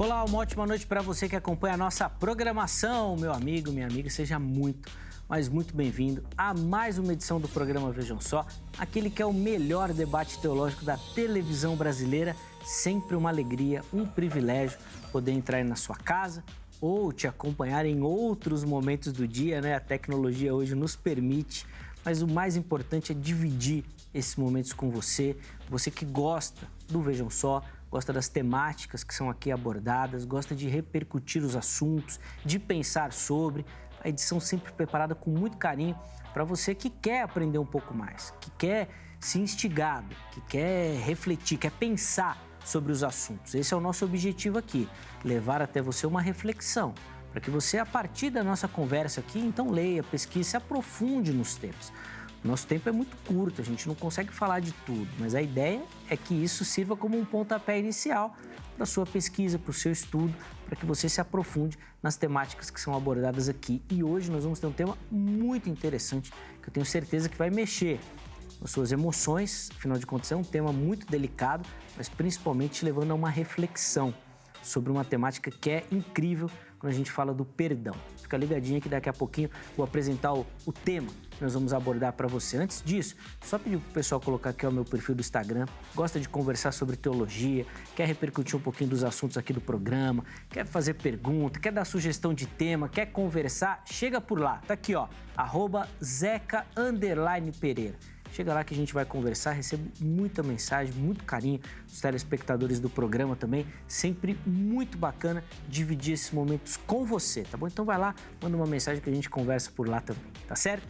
Olá, uma ótima noite para você que acompanha a nossa programação, meu amigo, minha amiga, seja muito, mas muito bem-vindo a mais uma edição do programa Vejam Só, aquele que é o melhor debate teológico da televisão brasileira, sempre uma alegria, um privilégio poder entrar aí na sua casa ou te acompanhar em outros momentos do dia, né? A tecnologia hoje nos permite, mas o mais importante é dividir esses momentos com você, você que gosta do Vejam Só, gosta das temáticas que são aqui abordadas, gosta de repercutir os assuntos, de pensar sobre. A edição sempre preparada com muito carinho para você que quer aprender um pouco mais, que quer se instigar, que quer refletir, quer pensar sobre os assuntos. Esse é o nosso objetivo aqui, levar até você uma reflexão, para que você, a partir da nossa conversa aqui, então leia, pesquise, se aprofunde nos temas. Nosso tempo é muito curto, a gente não consegue falar de tudo, mas a ideia é que isso sirva como um pontapé inicial para a sua pesquisa, para o seu estudo, para que você se aprofunde nas temáticas que são abordadas aqui. E hoje nós vamos ter um tema muito interessante, que eu tenho certeza que vai mexer nas suas emoções, afinal de contas é um tema muito delicado, mas principalmente levando a uma reflexão sobre uma temática que é incrível quando a gente fala do perdão. Fica ligadinha que daqui a pouquinho vou apresentar o tema que nós vamos abordar para você. Antes disso, só pedir para o pessoal colocar aqui o meu perfil do Instagram, gosta de conversar sobre teologia, quer repercutir um pouquinho dos assuntos aqui do programa, quer fazer pergunta, quer dar sugestão de tema, quer conversar, chega por lá. Tá aqui, ó, @zeca_pereira. Chega lá que a gente vai conversar, recebo muita mensagem, muito carinho dos telespectadores do programa também. Sempre muito bacana dividir esses momentos com você, tá bom? Então vai lá, manda uma mensagem que a gente conversa por lá também, tá certo?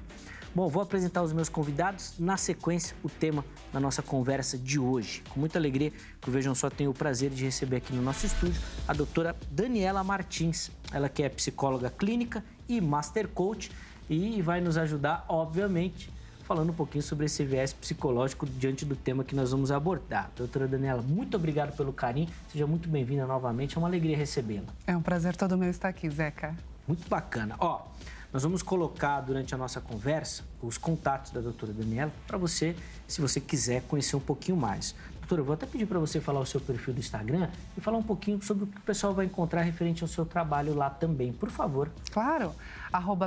Bom, vou apresentar os meus convidados, na sequência, o tema da nossa conversa de hoje. Com muita alegria que o Vejam Só tem o prazer de receber aqui no nosso estúdio a doutora Daniela Martins. Ela que é psicóloga clínica e master coach e vai nos ajudar, obviamente, falando um pouquinho sobre esse viés psicológico diante do tema que nós vamos abordar. Doutora Daniela, muito obrigado pelo carinho, seja muito bem-vinda novamente, é uma alegria recebê-la. É um prazer todo meu estar aqui, Zeca. Muito bacana. Ó, nós vamos colocar durante a nossa conversa os contatos da doutora Daniela para você, se você quiser conhecer um pouquinho mais. Doutora, eu vou até pedir para você falar o seu perfil do Instagram e falar um pouquinho sobre o que o pessoal vai encontrar referente ao seu trabalho lá também, por favor. Claro,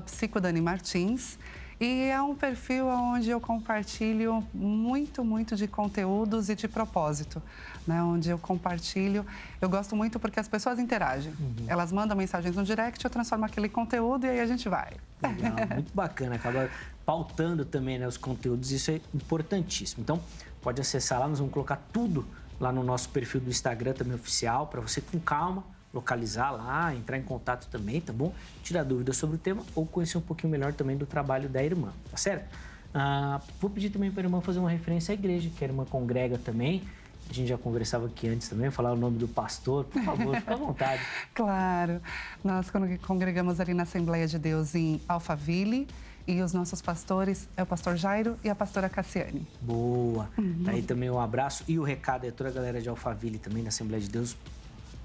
@psicodanimartins. E é um perfil onde eu compartilho muito de conteúdos e de propósito, né? Onde eu compartilho, eu gosto muito porque as pessoas interagem. Elas mandam mensagens no direct, eu transformo aquele conteúdo e aí a gente vai. Legal, muito bacana, acaba pautando também, né, os conteúdos, isso é importantíssimo. Então, pode acessar lá, nós vamos colocar tudo lá no nosso perfil do Instagram também oficial, para você com calma localizar lá, entrar em contato também, tá bom? Tirar dúvidas sobre o tema ou conhecer um pouquinho melhor também do trabalho da irmã, tá certo? Vou pedir também para a irmã fazer uma referência à igreja, que a irmã congrega também. A gente já conversava aqui antes também, falar o nome do pastor, por favor, fica à vontade. Claro, nós congregamos ali na Assembleia de Deus em Alphaville e os nossos pastores é o pastor Jairo e a pastora Cassiane. Boa, Daí também um abraço e o recado é toda a galera de Alphaville também, da Assembleia de Deus.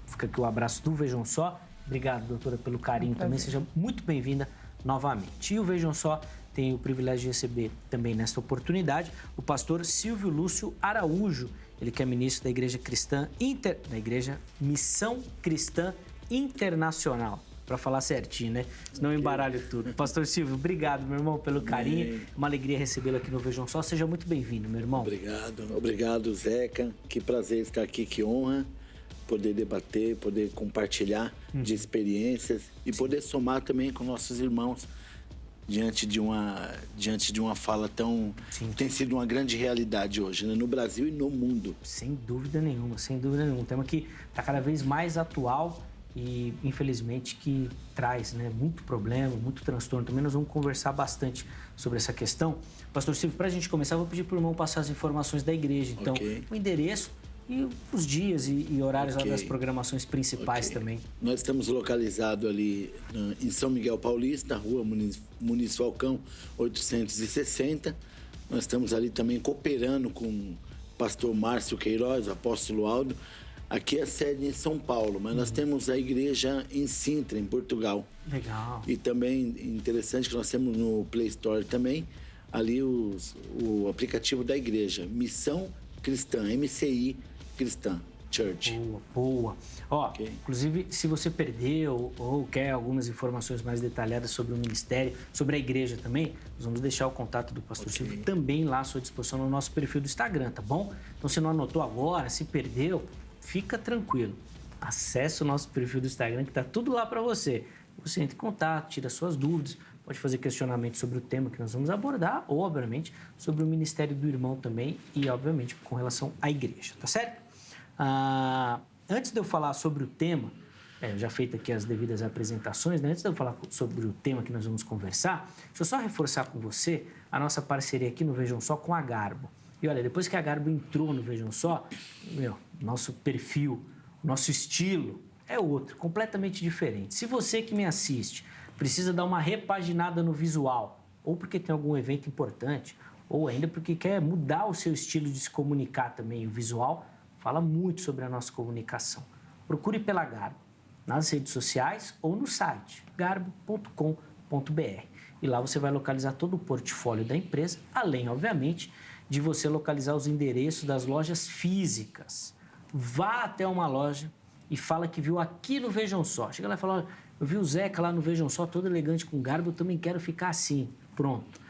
Fica aqui o abraço do Vejam Só. Obrigado, doutora, pelo carinho também. Seja muito bem-vinda novamente. E o Vejam Só tem o privilégio de receber também nesta oportunidade o pastor Silvio Lúcio Araújo. Ele que é ministro da Igreja da Igreja Missão Cristã Internacional. Para falar certinho, né? Senão eu embaralho tudo. Pastor Silvio, obrigado, meu irmão, pelo carinho. Uma alegria recebê-lo aqui no Vejam Só. Seja muito bem-vindo, meu irmão. Obrigado, Zeca. Que prazer estar aqui, que honra poder debater, poder compartilhar de experiências e poder somar também com nossos irmãos diante de uma fala tão... Sim. Tem sido uma grande realidade hoje, né? No Brasil e no mundo. Sem dúvida nenhuma, sem dúvida nenhuma. Um tema que está cada vez mais atual e, infelizmente, que traz, né, muito problema, muito transtorno. Também nós vamos conversar bastante sobre essa questão. Pastor Silvio, para a gente começar, eu vou pedir para o irmão passar as informações da igreja. Então, o endereço e os dias e horários lá das programações principais também. Nós estamos localizados ali em São Miguel Paulista, Rua Muniz Falcão, 860. Nós estamos ali também cooperando com o pastor Márcio Queiroz, o apóstolo Aldo. Aqui é a sede em São Paulo, mas nós temos a igreja em Sintra, em Portugal. Legal. E também interessante que nós temos no Play Store também ali o aplicativo da igreja, Missão Cristã, MCI Cristã. Church. Boa. Ó, Ok. inclusive, se você perdeu ou quer algumas informações mais detalhadas sobre o ministério, sobre a igreja também, nós vamos deixar o contato do pastor Silvio também lá à sua disposição no nosso perfil do Instagram, tá bom? Então, se não anotou agora, se perdeu, fica tranquilo. Acesse o nosso perfil do Instagram que tá tudo lá para você. Você entra em contato, tira suas dúvidas, pode fazer questionamentos sobre o tema que nós vamos abordar ou, obviamente, sobre o ministério do irmão também e, obviamente, com relação à igreja, tá certo? Antes de eu falar sobre o tema, já feito aqui as devidas apresentações, né? Antes de eu falar sobre o tema que nós vamos conversar, deixa eu só reforçar com você a nossa parceria aqui no Vejam Só com a Garbo. E olha, depois que a Garbo entrou no Vejam Só, nosso perfil, nosso estilo é outro, completamente diferente. Se você que me assiste precisa dar uma repaginada no visual, ou porque tem algum evento importante, ou ainda porque quer mudar o seu estilo de se comunicar também, o visual fala muito sobre a nossa comunicação. Procure pela Garbo, nas redes sociais ou no site garbo.com.br. E lá você vai localizar todo o portfólio da empresa, além, obviamente, de você localizar os endereços das lojas físicas. Vá até uma loja e fala que viu aqui no Vejam Só. Chega lá e fala, olha, eu vi o Zeca lá no Vejam Só, todo elegante com Garbo, eu também quero ficar assim. Pronto.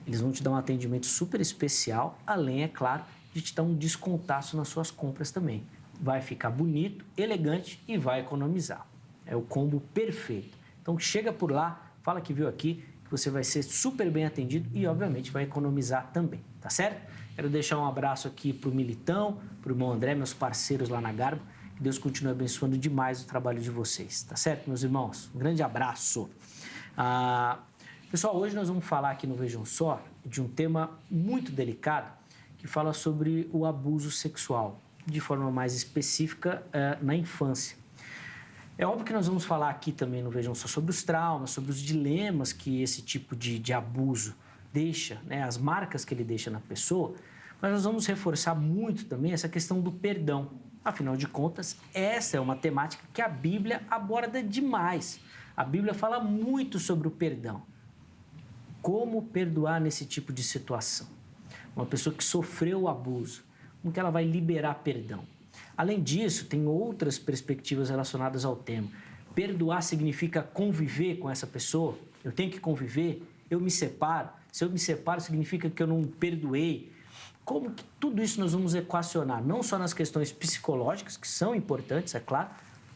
Eles vão te dar um atendimento super especial, além, é claro, de te dar um descontaço nas suas compras também. Vai ficar bonito, elegante e vai economizar. É o combo perfeito. Então chega por lá, fala que viu aqui, que você vai ser super bem atendido e, obviamente, vai economizar também, tá certo? Quero deixar um abraço aqui para o Militão, para o irmão André, meus parceiros lá na Garbo. Que Deus continue abençoando demais o trabalho de vocês, tá certo, meus irmãos? Um grande abraço. Pessoal, hoje nós vamos falar aqui no Vejam Só de um tema muito delicado que fala sobre o abuso sexual, de forma mais específica na infância. É óbvio que nós vamos falar aqui também no Vejam Só sobre os traumas, sobre os dilemas que esse tipo de abuso deixa, né, as marcas que ele deixa na pessoa, mas nós vamos reforçar muito também essa questão do perdão. Afinal de contas, essa é uma temática que a Bíblia aborda demais. A Bíblia fala muito sobre o perdão. Como perdoar nesse tipo de situação? Uma pessoa que sofreu o abuso, como que ela vai liberar perdão? Além disso, tem outras perspectivas relacionadas ao tema. Perdoar significa conviver com essa pessoa? Eu tenho que conviver? Eu me separo? Se eu me separo, significa que eu não perdoei? Como que tudo isso nós vamos equacionar? Não só nas questões psicológicas, que são importantes, é claro,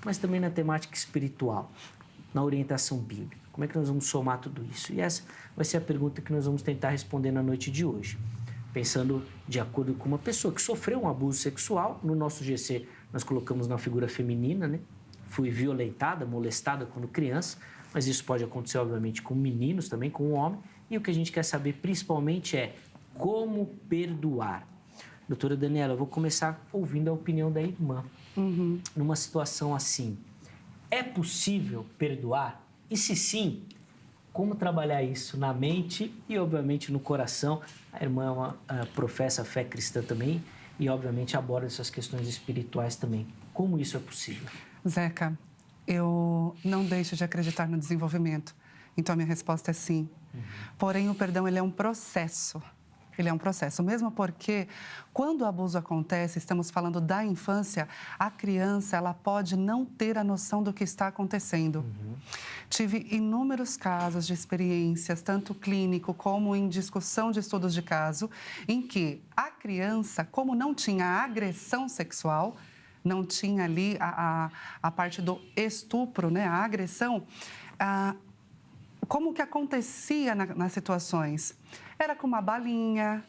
mas também na temática espiritual, na orientação bíblica. Como é que nós vamos somar tudo isso? E essa vai ser a pergunta que nós vamos tentar responder na noite de hoje. Pensando de acordo com uma pessoa que sofreu um abuso sexual. No nosso GC, nós colocamos na figura feminina, né? Fui violentada, molestada quando criança, mas isso pode acontecer, obviamente, com meninos também, com um homem. E o que a gente quer saber, principalmente, é como perdoar. Doutora Daniela, eu vou começar ouvindo a opinião da irmã. Numa situação assim, é possível perdoar? E se sim, como trabalhar isso na mente e, obviamente, no coração? A irmã professa a fé cristã também e, obviamente, aborda essas questões espirituais também. Como isso é possível? Zeca, eu não deixo de acreditar no desenvolvimento. Então, a minha resposta é sim. Porém, o perdão, ele é um processo. Ele é um processo, mesmo porque quando o abuso acontece, estamos falando da infância, a criança ela pode não ter a noção do que está acontecendo. Tive inúmeros casos de experiências, tanto clínico como em discussão de estudos de caso, em que a criança, como não tinha agressão sexual, não tinha ali a parte do estupro, né, a agressão, como que acontecia nas situações? Era com uma balinha,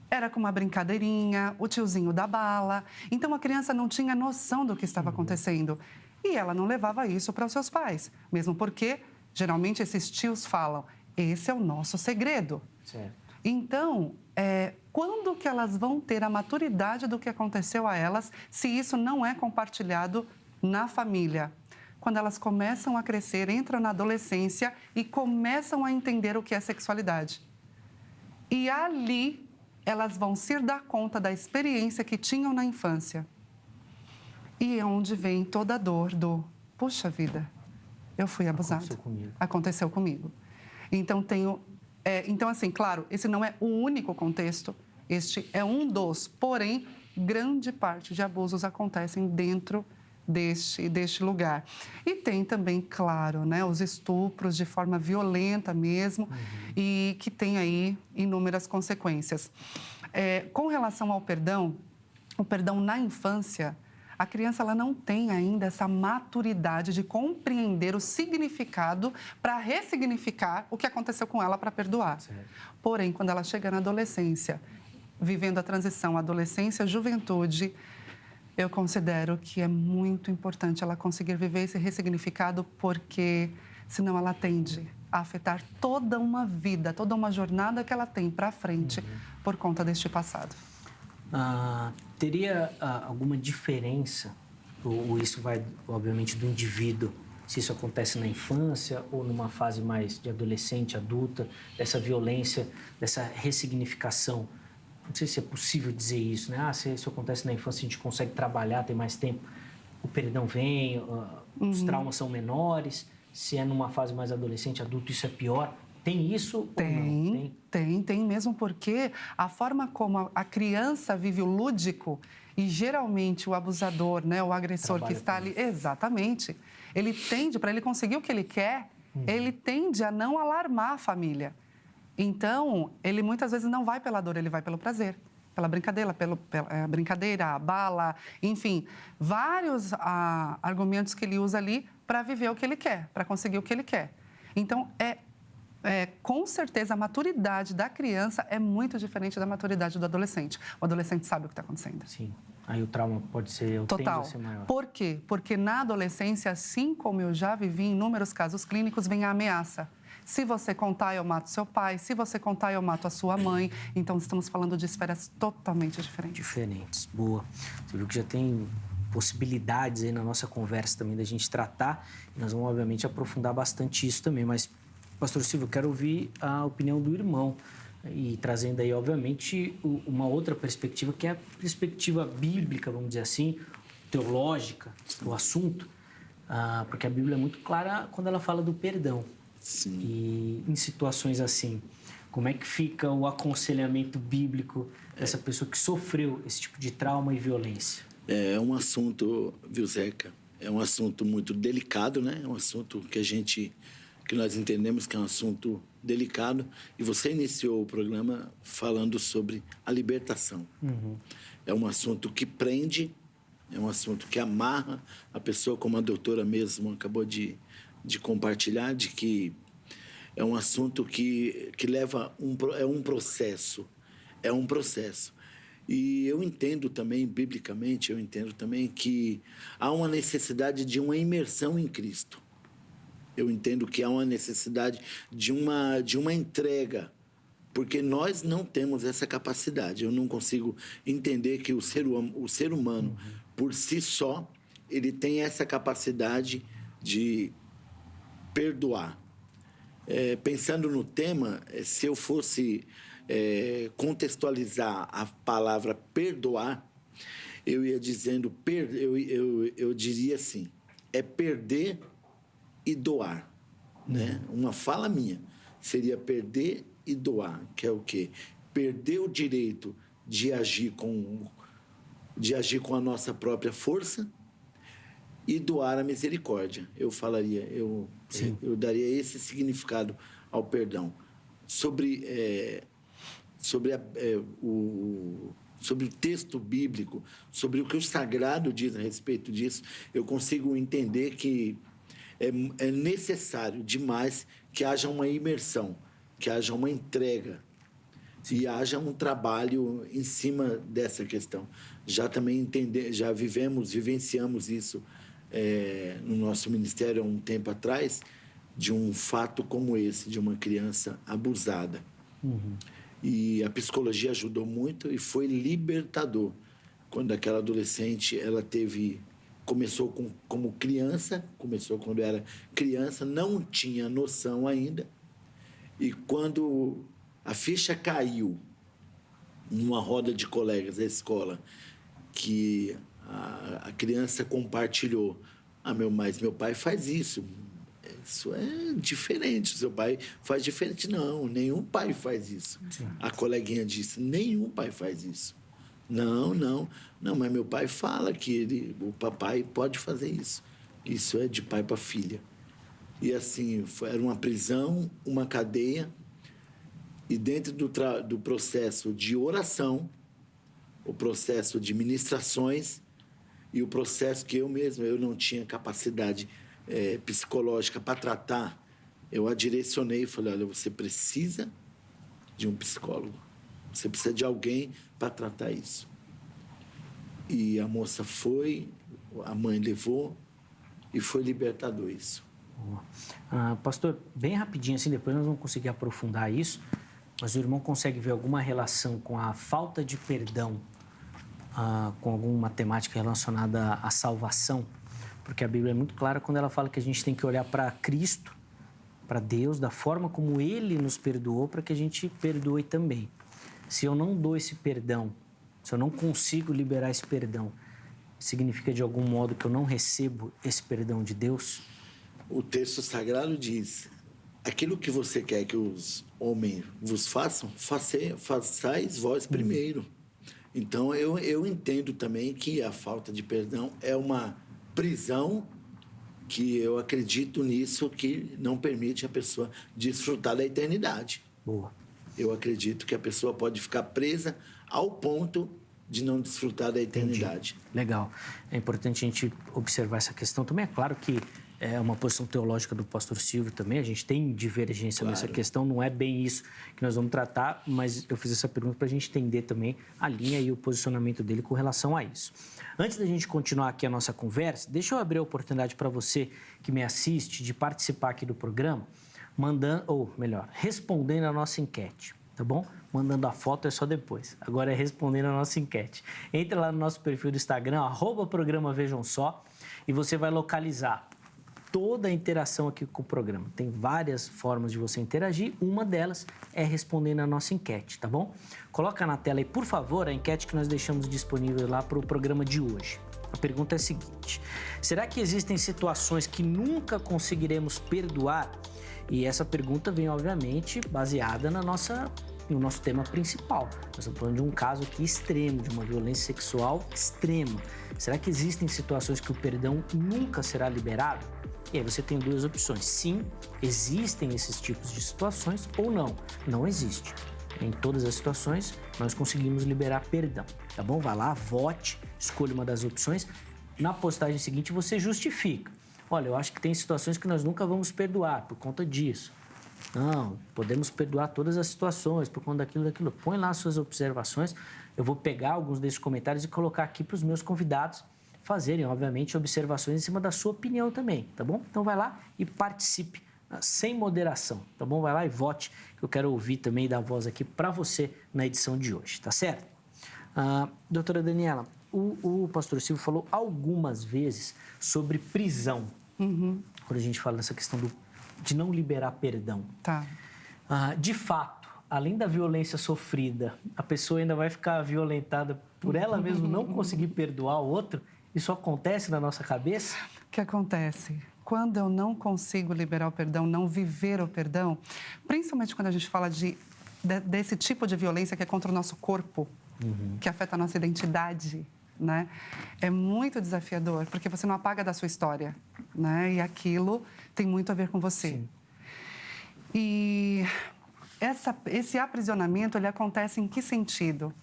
era com uma brincadeirinha, o tiozinho da bala. Então, a criança não tinha noção do que estava acontecendo. E ela não levava isso para os seus pais. Mesmo porque, geralmente, esses tios falam, esse é o nosso segredo. Certo. Então, quando que elas vão ter a maturidade do que aconteceu a elas, se isso não é compartilhado na família? Quando elas começam a crescer, entram na adolescência e começam a entender o que é sexualidade. E ali, elas vão se dar conta da experiência que tinham na infância. E é onde vem toda a dor do, puxa vida, eu fui abusado. Aconteceu comigo. Então, então, assim, claro, esse não é o único contexto, este é um dos. Porém, grande parte de abusos acontecem dentro deste lugar. E tem também, claro, né, os estupros de forma violenta mesmo, e que tem aí inúmeras consequências. Com relação ao perdão, o perdão na infância, a criança ela não tem ainda essa maturidade de compreender o significado para ressignificar o que aconteceu com ela para perdoar. Certo. Porém, quando ela chega na adolescência, vivendo a transição adolescência-juventude, eu considero que é muito importante ela conseguir viver esse ressignificado, porque senão ela tende a afetar toda uma vida, toda uma jornada que ela tem para frente por conta deste passado. Teria alguma diferença, ou isso vai, obviamente, do indivíduo, se isso acontece na infância ou numa fase mais de adolescente, adulta, dessa violência, dessa ressignificação? Não sei se é possível dizer isso, né? Se isso acontece na infância, a gente consegue trabalhar, tem mais tempo, o perdão vem, os traumas são menores. Se é numa fase mais adolescente, adulto, isso é pior. Tem isso ou não? Tem mesmo, porque a forma como a criança vive o lúdico e geralmente o abusador, né, o agressor que está ali, exatamente, ele tende, para ele conseguir o que ele quer, ele tende a não alarmar a família. Então, ele muitas vezes não vai pela dor, ele vai pelo prazer, pela brincadeira, a bala, enfim, vários argumentos que ele usa ali para viver o que ele quer, para conseguir o que ele quer. Então, com certeza, a maturidade da criança é muito diferente da maturidade do adolescente. O adolescente sabe o que está acontecendo. Sim. Aí o trauma pode ser, tende a ser maior. Por quê? Porque na adolescência, assim como eu já vivi em inúmeros casos clínicos, vem a ameaça. Se você contar, eu mato seu pai. Se você contar, eu mato a sua mãe. Então, estamos falando de esferas totalmente diferentes. Diferentes. Boa. Você viu que já tem possibilidades aí na nossa conversa também da gente tratar. E nós vamos, obviamente, aprofundar bastante isso também. Mas, pastor Silvio, eu quero ouvir a opinião do irmão. E trazendo aí, obviamente, uma outra perspectiva, que é a perspectiva bíblica, vamos dizer assim, teológica do assunto. Porque a Bíblia é muito clara quando ela fala do perdão. Sim. E em situações assim, como é que fica o aconselhamento bíblico dessa pessoa que sofreu esse tipo de trauma e violência? É um assunto, viu, Zeca? É um assunto muito delicado, né? É um assunto que nós entendemos que é um assunto delicado. E você iniciou o programa falando sobre a libertação. É um assunto que prende, é um assunto que amarra a pessoa, como a doutora mesmo acabou de compartilhar, de que é um assunto que leva um processo. E eu entendo também, biblicamente, que há uma necessidade de uma imersão em Cristo. Eu entendo que há uma necessidade de uma entrega, porque nós não temos essa capacidade. Eu não consigo entender que o ser humano, por si só, ele tem essa capacidade de perdoar. Pensando no tema, se eu fosse contextualizar a palavra perdoar, eu ia dizendo, eu diria assim, é perder e doar, né? Uma fala minha seria perder e doar, que é o quê? Perder o direito de agir com a nossa própria força e doar a misericórdia. Eu falaria, eu daria esse significado ao perdão. Sobre o texto bíblico, sobre o que o Sagrado diz a respeito disso, eu consigo entender que é necessário demais que haja uma imersão, que haja uma entrega, e haja um trabalho em cima dessa questão. Já também vivenciamos isso no nosso ministério há um tempo atrás, de um fato como esse, de uma criança abusada. E a psicologia ajudou muito e foi libertador. Quando aquela adolescente, começou quando era criança, não tinha noção ainda. E quando a ficha caiu numa roda de colegas da escola, que a criança compartilhou, mas meu pai faz isso é diferente, seu pai faz diferente. Não, nenhum pai faz isso. Sim. A coleguinha disse, nenhum pai faz isso. Não, mas meu pai fala que o papai pode fazer isso. Isso é de pai para filha. E assim, era uma prisão, uma cadeia, e dentro do processo de oração, o processo de ministrações e o processo que eu não tinha capacidade psicológica para tratar, eu a direcionei e falei, olha, você precisa de um psicólogo, você precisa de alguém para tratar isso. E a moça foi, a mãe levou, e foi libertador isso. Pastor, bem rapidinho, assim, depois nós vamos conseguir aprofundar isso, mas o irmão consegue ver alguma relação com a falta de perdão, com alguma temática relacionada à salvação? Porque a Bíblia é muito clara quando ela fala que a gente tem que olhar para Cristo, para Deus, da forma como Ele nos perdoou, para que a gente perdoe também. Se eu não dou esse perdão, se eu não consigo liberar esse perdão, significa de algum modo que eu não recebo esse perdão de Deus? O texto sagrado diz, aquilo que você quer que os homens vos façam, façais vós primeiro. Então, eu entendo também que a falta de perdão é uma prisão que eu acredito nisso, que não permite a pessoa desfrutar da eternidade. Boa. Eu acredito que a pessoa pode ficar presa ao ponto de não desfrutar da eternidade. Entendi. Legal. É importante a gente observar essa questão também. É claro que é uma posição teológica do pastor Silvio também, a gente tem divergência nessa questão, não é bem isso que nós vamos tratar, mas eu fiz essa pergunta para a gente entender também a linha e o posicionamento dele com relação a isso. Antes da gente continuar aqui a nossa conversa, deixa eu abrir a oportunidade para você que me assiste de participar aqui do programa, respondendo a nossa enquete, tá bom? Mandando a foto é só depois. Agora é respondendo a nossa enquete. Entra lá no nosso perfil do Instagram, @programa Vejam Só, e você vai localizar toda a interação aqui com o programa. Tem várias formas de você interagir, uma delas é respondendo a nossa enquete, tá bom? Coloca na tela aí, por favor, a enquete que nós deixamos disponível lá para o programa de hoje. A pergunta é a seguinte: será que existem situações que nunca conseguiremos perdoar? E essa pergunta vem, obviamente, baseada no nosso tema principal. Nós estamos falando de um caso aqui extremo, de uma violência sexual extrema. Será que existem situações que o perdão nunca será liberado? E aí você tem duas opções. Sim, existem esses tipos de situações, ou não, não existe. Em todas as situações, nós conseguimos liberar perdão, tá bom? Vai lá, vote, escolha uma das opções. Na postagem seguinte, você justifica. Olha, eu acho que tem situações que nós nunca vamos perdoar por conta disso. Não, podemos perdoar todas as situações por conta daquilo. Põe lá as suas observações. Eu vou pegar alguns desses comentários e colocar aqui para os meus convidados fazerem, obviamente, observações em cima da sua opinião também, tá bom? Então vai lá e participe sem moderação, tá bom? Vai lá e vote, que eu quero ouvir também da voz aqui para você na edição de hoje, tá certo? Doutora Daniela, o pastor Silvio falou algumas vezes sobre prisão, quando a gente fala dessa questão de não liberar perdão. Tá. De fato, além da violência sofrida, a pessoa ainda vai ficar violentada por ela mesma não conseguir perdoar o outro? Isso acontece na nossa cabeça? O que acontece? Quando eu não consigo liberar o perdão, não viver o perdão, principalmente quando a gente fala desse tipo de violência que é contra o nosso corpo, que afeta a nossa identidade, né? É muito desafiador, porque você não apaga da sua história, né? E aquilo tem muito a ver com você. Sim. E esse aprisionamento, ele acontece em que sentido?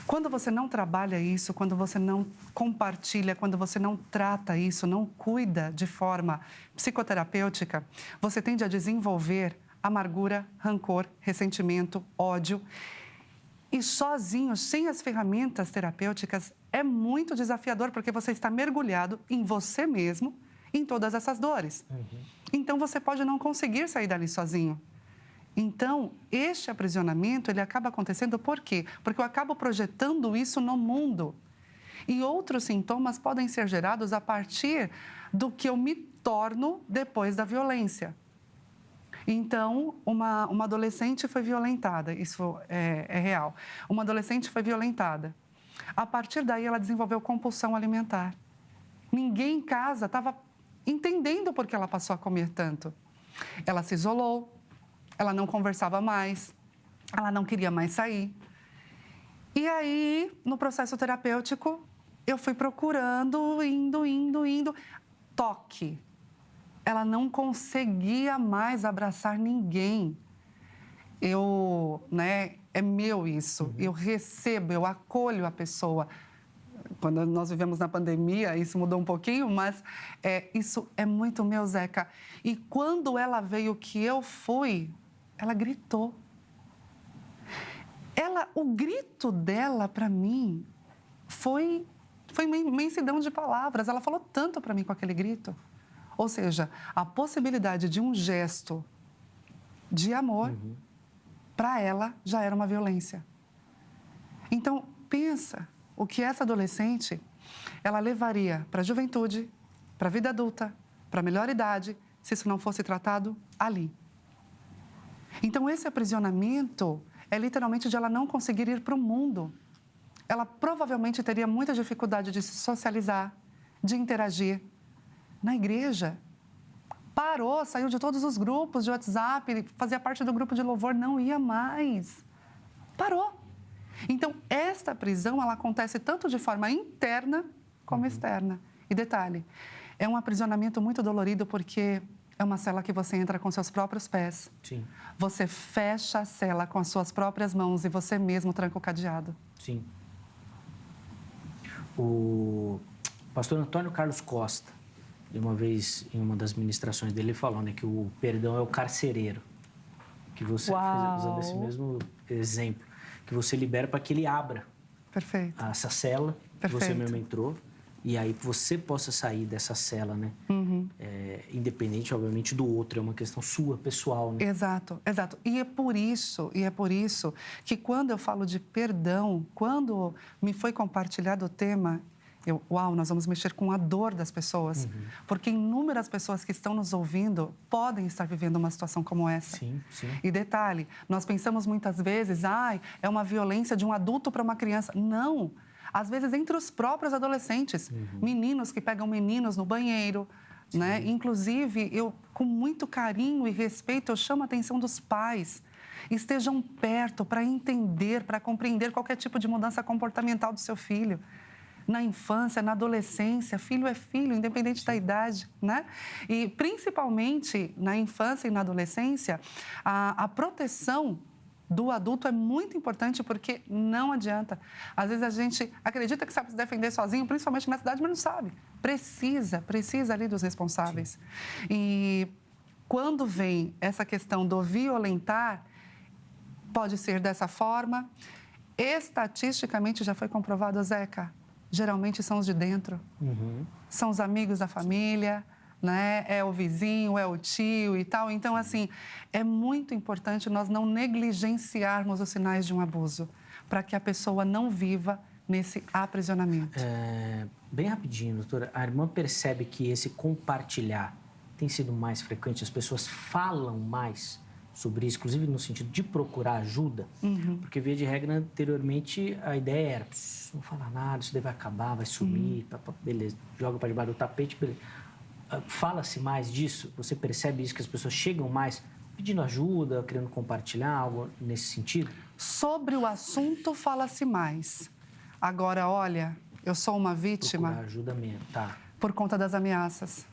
Quando você não trabalha isso, quando você não compartilha, quando você não trata isso, não cuida de forma psicoterapêutica, você tende a desenvolver amargura, rancor, ressentimento, ódio. E sozinho, sem as ferramentas terapêuticas, é muito desafiador, porque você está mergulhado em você mesmo, em todas essas dores. Então, você pode não conseguir sair dali sozinho. Então, este aprisionamento, ele acaba acontecendo por quê? Porque eu acabo projetando isso no mundo. E outros sintomas podem ser gerados a partir do que eu me torno depois da violência. Então, uma adolescente foi violentada, isso é real. Uma adolescente foi violentada. A partir daí, ela desenvolveu compulsão alimentar. Ninguém em casa estava entendendo por que ela passou a comer tanto. Ela se isolou. Ela não conversava mais, ela não queria mais sair. E aí, no processo terapêutico, eu fui procurando, indo. Toque. Ela não conseguia mais abraçar ninguém. É meu isso. Eu recebo, eu acolho a pessoa. Quando nós vivemos na pandemia, isso mudou um pouquinho, mas isso é muito meu, Zeca. E quando ela veio que eu fui, ela gritou. O grito dela, para mim, foi uma imensidão de palavras. Ela falou tanto para mim com aquele grito. Ou seja, a possibilidade de um gesto de amor, para ela, já era uma violência. Então, pensa o que essa adolescente, ela levaria para a juventude, para a vida adulta, para a melhor idade, se isso não fosse tratado ali. Então, esse aprisionamento é literalmente de ela não conseguir ir para o mundo. Ela provavelmente teria muita dificuldade de se socializar, de interagir. Na igreja, parou, saiu de todos os grupos de WhatsApp, fazia parte do grupo de louvor, não ia mais. Parou. Então, esta prisão, ela acontece tanto de forma interna como externa. E detalhe, é um aprisionamento muito dolorido porque é uma cela que você entra com seus próprios pés. Sim. Você fecha a cela com as suas próprias mãos e você mesmo tranca o cadeado. Sim. O pastor Antônio Carlos Costa, uma vez, em uma das ministrações dele, ele falou, né, que o perdão é o carcereiro. Que você, usando esse mesmo exemplo, que você libera para que ele abra essa cela que você mesmo entrou, e aí que você possa sair dessa cela, né? Independente, obviamente, do outro, é uma questão sua, pessoal, né? Exato. E é por isso que quando eu falo de perdão, quando me foi compartilhado o tema, nós vamos mexer com a dor das pessoas, porque inúmeras pessoas que estão nos ouvindo podem estar vivendo uma situação como essa. Sim. E detalhe, nós pensamos muitas vezes, é uma violência de um adulto para uma criança. Não! Às vezes, entre os próprios adolescentes, meninos que pegam meninos no banheiro, né? Inclusive, eu, com muito carinho e respeito, eu chamo a atenção dos pais. Estejam perto para entender, para compreender qualquer tipo de mudança comportamental do seu filho. Na infância, na adolescência, filho é filho, independente da idade, né? E, principalmente, na infância e na adolescência, a proteção do adulto é muito importante porque não adianta. Às vezes a gente acredita que sabe se defender sozinho, principalmente na cidade, mas não sabe. Precisa ali dos responsáveis. Sim. E quando vem essa questão do violentar, pode ser dessa forma. Estatisticamente já foi comprovado, Zeca, geralmente são os de dentro. São os amigos da família, né? É o vizinho, é o tio e tal. Então, assim, é muito importante nós não negligenciarmos os sinais de um abuso, para que a pessoa não viva nesse aprisionamento. Bem rapidinho, doutora, a irmã percebe que esse compartilhar tem sido mais frequente? As pessoas falam mais sobre isso, inclusive no sentido de procurar ajuda? Porque, via de regra, anteriormente, a ideia era, não falar nada, isso daí vai acabar, vai sumir, beleza, joga para debaixo do tapete, beleza. Fala-se mais disso? Você percebe isso, que as pessoas chegam mais pedindo ajuda, querendo compartilhar algo nesse sentido? Sobre o assunto, fala-se mais. Agora, olha, eu sou uma vítima... Procurar ajuda mesmo, tá. Por conta das ameaças.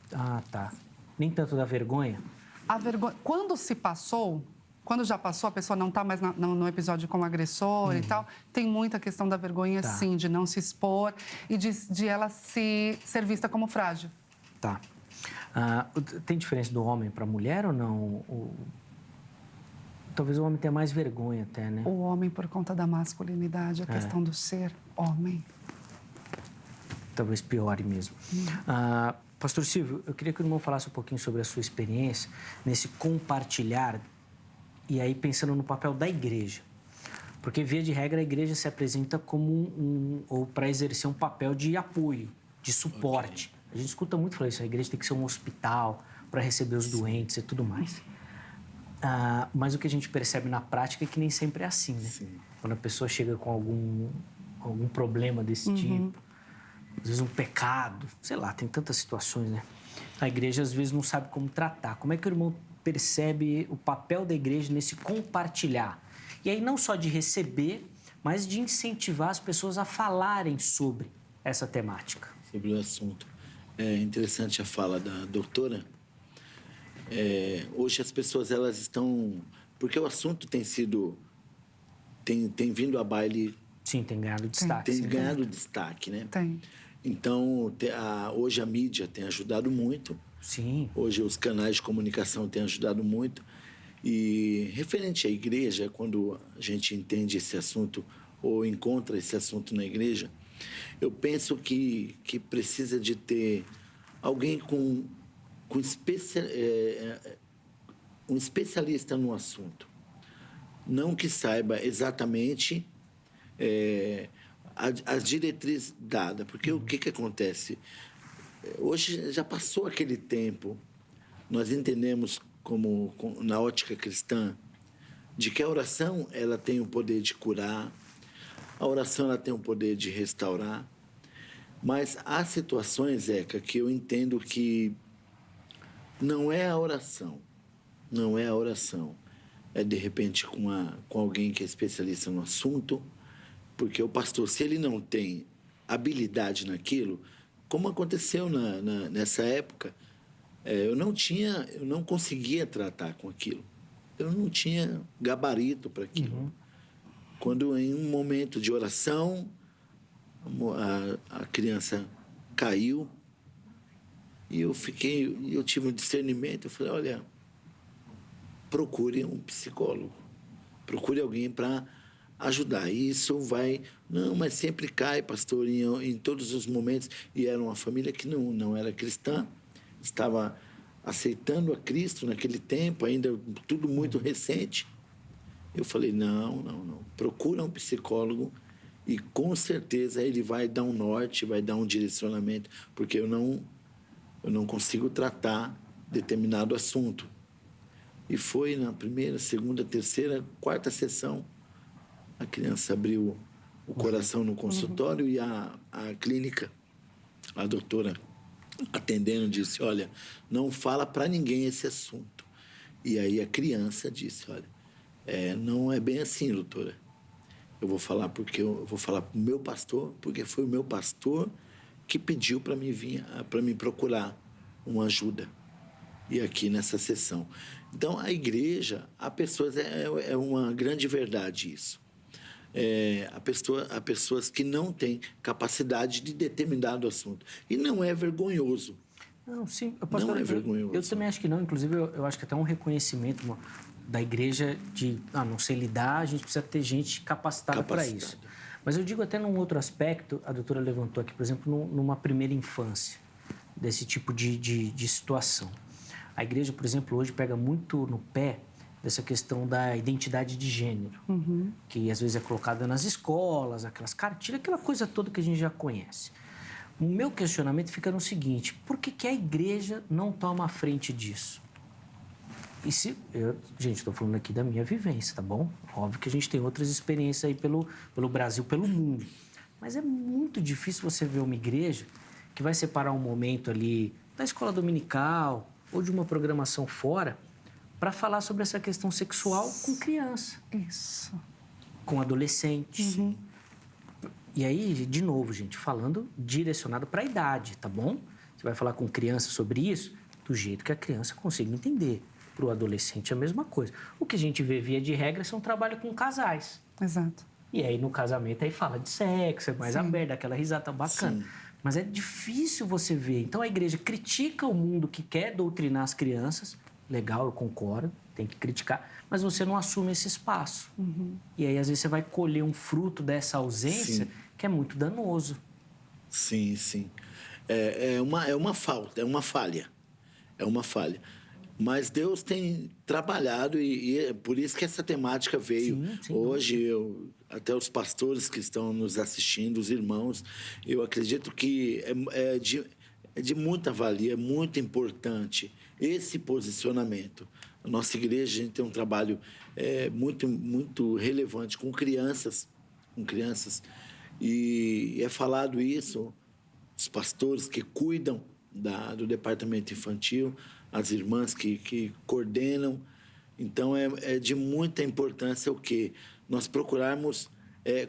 Tá. Nem tanto da vergonha? A vergonha... Quando já passou, a pessoa não está mais no episódio como agressor e tal, tem muita questão da vergonha, sim, de não se expor e de ela ser vista como frágil. Tá. Tem diferença do homem para a mulher ou não? Talvez o homem tenha mais vergonha até, né? O homem, por conta da masculinidade, a questão do ser homem. Talvez piore mesmo. Pastor Silvio, eu queria que o irmão falasse um pouquinho sobre a sua experiência nesse compartilhar, e aí pensando no papel da igreja. Porque, via de regra, a igreja se apresenta como ou para exercer um papel de apoio, de suporte. A gente escuta muito falar isso, a igreja tem que ser um hospital para receber os doentes e tudo mais. Mas o que a gente percebe na prática é que nem sempre é assim, né? Sim. Quando a pessoa chega com algum problema desse tipo, às vezes um pecado, sei lá, tem tantas situações, né? A igreja, às vezes, não sabe como tratar. Como é que o irmão percebe o papel da igreja nesse compartilhar? E aí, não só de receber, mas de incentivar as pessoas a falarem sobre essa temática. Sobre o assunto. É interessante a fala da doutora. Hoje as pessoas elas estão... Porque o assunto tem vindo a baile... Sim, tem ganhado destaque. Tem ganhado destaque, né? Tem. Então, hoje a mídia tem ajudado muito. Sim. Hoje os canais de comunicação têm ajudado muito. E referente à igreja, quando a gente entende esse assunto ou encontra esse assunto na igreja, eu penso que precisa de ter alguém um especialista no assunto. Não que saiba exatamente as diretrizes dadas. Porque o que acontece? Hoje já passou aquele tempo, nós entendemos na ótica cristã, de que a oração ela tem o poder de curar, a oração ela tem o poder de restaurar, mas há situações, Zeca, que eu entendo que não é a oração, é de repente com alguém que é especialista no assunto, porque o pastor, se ele não tem habilidade naquilo, como aconteceu nessa época, eu não conseguia tratar com aquilo. Eu não tinha gabarito para aquilo. Uhum. Quando em um momento de oração, a criança caiu e eu tive um discernimento. Eu falei, olha, procure um psicólogo, procure alguém para ajudar. Isso vai... Não, mas sempre cai, pastor, em todos os momentos. E era uma família que não era cristã, estava aceitando a Cristo naquele tempo, ainda tudo muito recente. Eu falei, não. Procura um psicólogo e, com certeza, ele vai dar um norte, vai dar um direcionamento, porque eu não consigo tratar determinado assunto. E foi na primeira, segunda, terceira, quarta sessão, a criança abriu o coração no consultório e a clínica, a doutora atendendo, disse, olha, não fala para ninguém esse assunto. E aí a criança disse, olha, não é bem assim, doutora. Eu vou falar para o meu pastor, porque foi o meu pastor que pediu para me procurar uma ajuda. E aqui nessa sessão. Então, a igreja, há pessoas, é uma grande verdade isso. Há pessoas que não têm capacidade de determinado assunto. E não é vergonhoso. Não, sim. Não é vergonhoso. Eu também acho que não. Inclusive, eu acho que até um reconhecimento da igreja de não sei lidar, a gente precisa ter gente capacitada para isso. Mas eu digo até num outro aspecto, a doutora levantou aqui, por exemplo, numa primeira infância, desse tipo de situação. A igreja, por exemplo, hoje pega muito no pé dessa questão da identidade de gênero, que às vezes é colocada nas escolas, aquelas cartilhas, aquela coisa toda que a gente já conhece. O meu questionamento fica no seguinte, por que a igreja não toma a frente disso? Gente, estou falando aqui da minha vivência, tá bom? Óbvio que a gente tem outras experiências aí pelo Brasil, pelo mundo. Mas é muito difícil você ver uma igreja que vai separar um momento ali da escola dominical ou de uma programação fora para falar sobre essa questão sexual com criança. Isso. Com adolescente. E aí, de novo, gente, falando direcionado para a idade, tá bom? Você vai falar com criança sobre isso do jeito que a criança consiga entender. Para o adolescente é a mesma coisa. O que a gente vê, via de regra, são trabalho com casais. Exato. E aí, no casamento, aí fala de sexo, é mais aberto, aquela risada bacana. Sim. Mas é difícil você ver. Então, a igreja critica o mundo que quer doutrinar as crianças. Legal, eu concordo, tem que criticar. Mas você não assume esse espaço. E aí, às vezes, você vai colher um fruto dessa ausência que é muito danoso. Sim. É uma falta, é uma falha. Mas Deus tem trabalhado e é por isso que essa temática veio. Sim, hoje, até os pastores que estão nos assistindo, os irmãos, eu acredito que é de muita valia, é muito importante esse posicionamento. A nossa igreja, a gente tem um trabalho muito, muito relevante com crianças. E é falado isso, os pastores que cuidam do departamento infantil, as irmãs que coordenam. Então, é de muita importância o quê? Nós procurarmos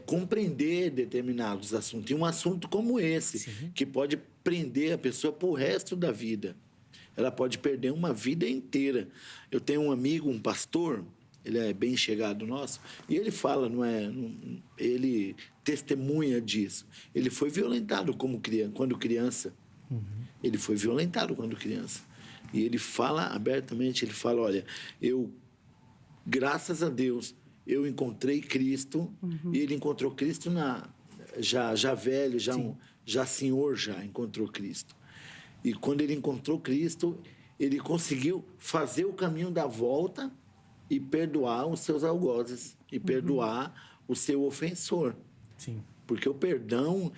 compreender determinados assuntos. E um assunto como esse, Sim. que pode prender a pessoa para o resto da vida. Ela pode perder uma vida inteira. Eu tenho um amigo, um pastor, ele é bem chegado nosso, e ele fala, ele testemunha disso. Ele foi violentado quando criança. Ele foi violentado quando criança. E ele fala abertamente, ele fala, olha, graças a Deus, eu encontrei Cristo, e ele encontrou Cristo já velho, já senhor, já encontrou Cristo. E quando ele encontrou Cristo, ele conseguiu fazer o caminho da volta e perdoar os seus algozes, e perdoar o seu ofensor. Sim. Porque o perdão,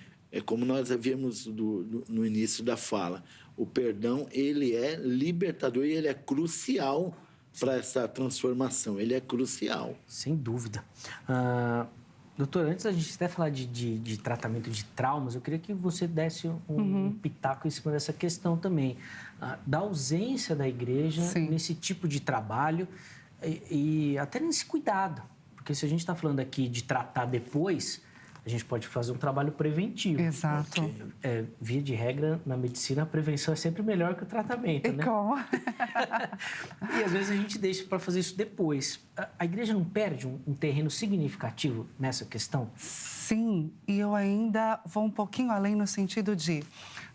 como nós havíamos no início da fala, o perdão, ele é libertador e ele é crucial para essa transformação. Ele é crucial. Sem dúvida. Doutor, antes da gente até falar de tratamento de traumas, eu queria que você desse um pitaco em cima dessa questão também. Da ausência da igreja nesse tipo de trabalho e até nesse cuidado. Porque se a gente está falando aqui de tratar depois, a gente pode fazer um trabalho preventivo. Exato. Via de regra, na medicina, a prevenção é sempre melhor que o tratamento, E né? como? E às vezes a gente deixa para fazer isso depois. A igreja não perde um terreno significativo nessa questão? Sim, e eu ainda vou um pouquinho além no sentido de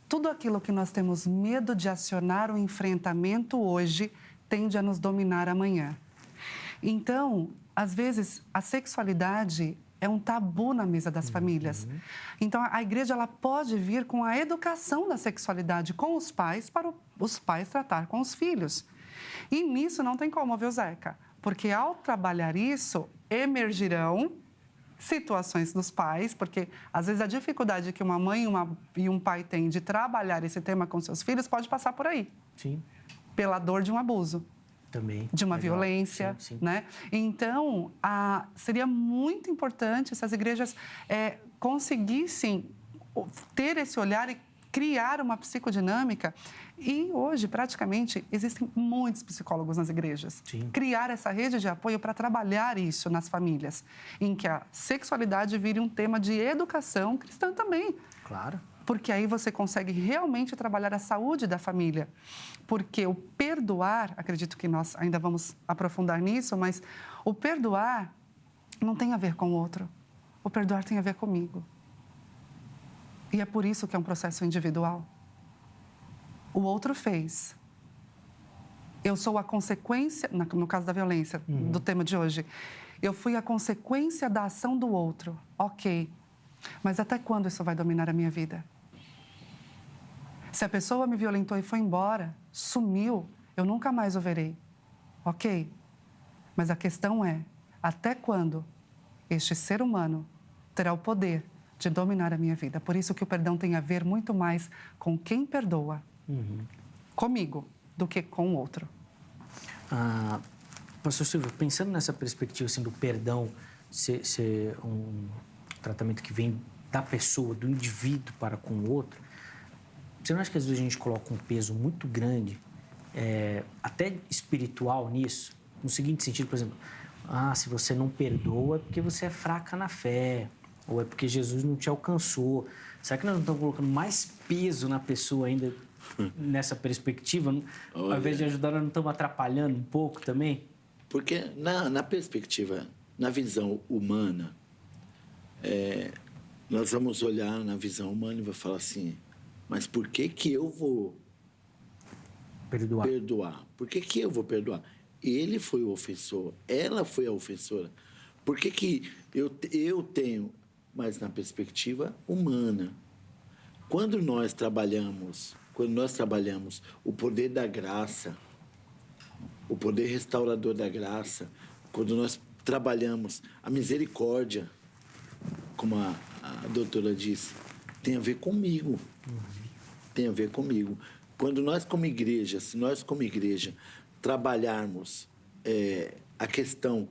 tudo aquilo que nós temos medo de acionar o enfrentamento hoje tende a nos dominar amanhã. Então, às vezes, a sexualidade é um tabu na mesa das famílias. Então, a igreja ela pode vir com a educação da sexualidade com os pais, para os pais tratar com os filhos. E nisso não tem como, viu, Zeca? Porque ao trabalhar isso, emergirão situações dos pais, porque às vezes a dificuldade que uma mãe e um pai têm de trabalhar esse tema com seus filhos pode passar por aí. Sim. Pela dor de um abuso. Também. De uma Legal. violência, Sim. né? Então, seria muito importante se as igrejas conseguissem ter esse olhar e criar uma psicodinâmica. E hoje, praticamente, existem muitos psicólogos nas igrejas. Sim. Criar essa rede de apoio para trabalhar isso nas famílias, em que a sexualidade vire um tema de educação cristã também. Claro. Porque aí você consegue realmente trabalhar a saúde da família. Porque o perdoar, acredito que nós ainda vamos aprofundar nisso, mas o perdoar não tem a ver com o outro. O perdoar tem a ver comigo. E é por isso que é um processo individual. O outro fez. Eu sou a consequência, no caso da violência, do tema de hoje, eu fui a consequência da ação do outro. Ok. Mas até quando isso vai dominar a minha vida? Se a pessoa me violentou e foi embora, sumiu, eu nunca mais o verei. Ok? Mas a questão é, até quando este ser humano terá o poder de dominar a minha vida? Por isso que o perdão tem a ver muito mais com quem perdoa, comigo, do que com o outro. Pastor Silvio, pensando nessa perspectiva assim, do perdão ser um tratamento que vem da pessoa, do indivíduo para com o outro, você não acha que às vezes a gente coloca um peso muito grande, até espiritual nisso? No seguinte sentido, por exemplo, se você não perdoa é porque você é fraca na fé, ou é porque Jesus não te alcançou. Será que nós não estamos colocando mais peso na pessoa ainda nessa perspectiva? Ao invés de ajudar, nós não estamos atrapalhando um pouco também? Porque na perspectiva, na visão humana, nós vamos olhar na visão humana e vamos falar assim, mas por que eu vou perdoar? Por que eu vou perdoar? Ele foi o ofensor, ela foi a ofensora. Por que eu tenho, mas na perspectiva humana? Quando nós trabalhamos o poder da graça, o poder restaurador da graça, quando nós trabalhamos a misericórdia, como a doutora disse, tem a ver comigo. Tem a ver comigo. Quando nós como igreja, se nós como igreja trabalharmos a questão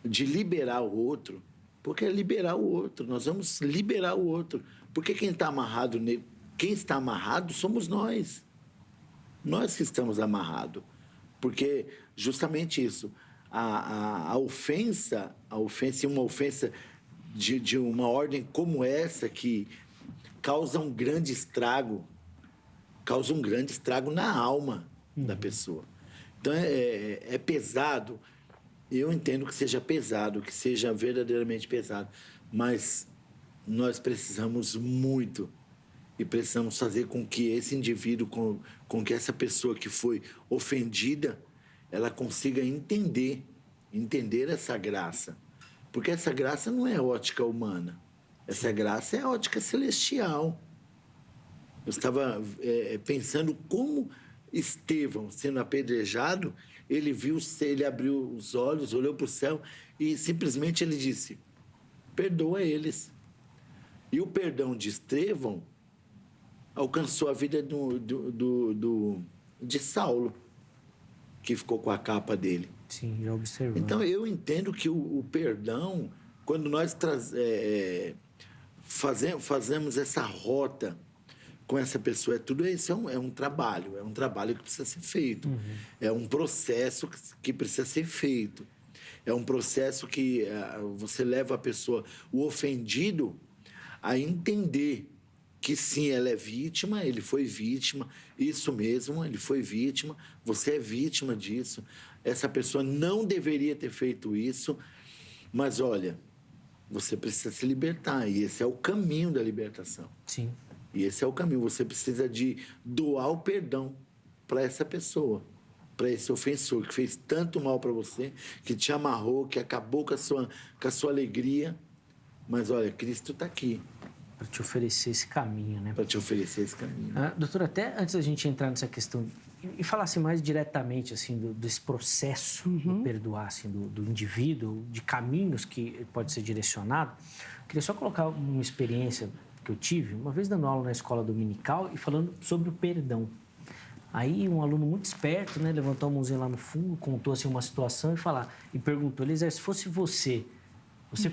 de liberar o outro, porque é liberar o outro, nós vamos liberar o outro. Porque quem está amarrado somos nós. Nós que estamos amarrados. Porque justamente isso, a ofensa, e uma ofensa de uma ordem como essa que causa um grande estrago na alma da pessoa. Então, é pesado. Eu entendo que seja pesado, que seja verdadeiramente pesado, mas nós precisamos muito e precisamos fazer com que esse indivíduo, com que essa pessoa que foi ofendida, ela consiga entender essa graça. Porque essa graça não é ótica humana, essa graça é ótica celestial. Eu estava pensando como Estevão, sendo apedrejado, ele abriu os olhos, olhou para o céu e simplesmente ele disse: perdoa eles. E o perdão de Estevão alcançou a vida de Saulo, que ficou com a capa dele. Sim, já observou. Então, eu entendo que o perdão, quando nós fazemos essa rota com essa pessoa, tudo isso é um trabalho que precisa ser feito. É um processo que precisa ser feito. É um processo que você leva a pessoa, o ofendido, a entender que sim, ela é vítima, ele foi vítima, isso mesmo, ele foi vítima, você é vítima disso, essa pessoa não deveria ter feito isso, mas olha, você precisa se libertar, e esse é o caminho da libertação. Sim. E esse é o caminho, você precisa de doar o perdão para essa pessoa, para esse ofensor que fez tanto mal para você, que te amarrou, que acabou com a sua alegria, mas olha, Cristo está aqui. Para te oferecer esse caminho, né? Para te oferecer esse caminho. Doutor, até antes da gente entrar nessa questão e falasse mais diretamente assim desse processo de perdoar assim, do indivíduo, de caminhos que pode ser direcionado, queria só colocar uma experiência que eu tive, uma vez dando aula na escola dominical e falando sobre o perdão. Aí um aluno muito esperto, né, levantou a mãozinha lá no fundo, contou assim uma situação e perguntou: Eliezer, se fosse você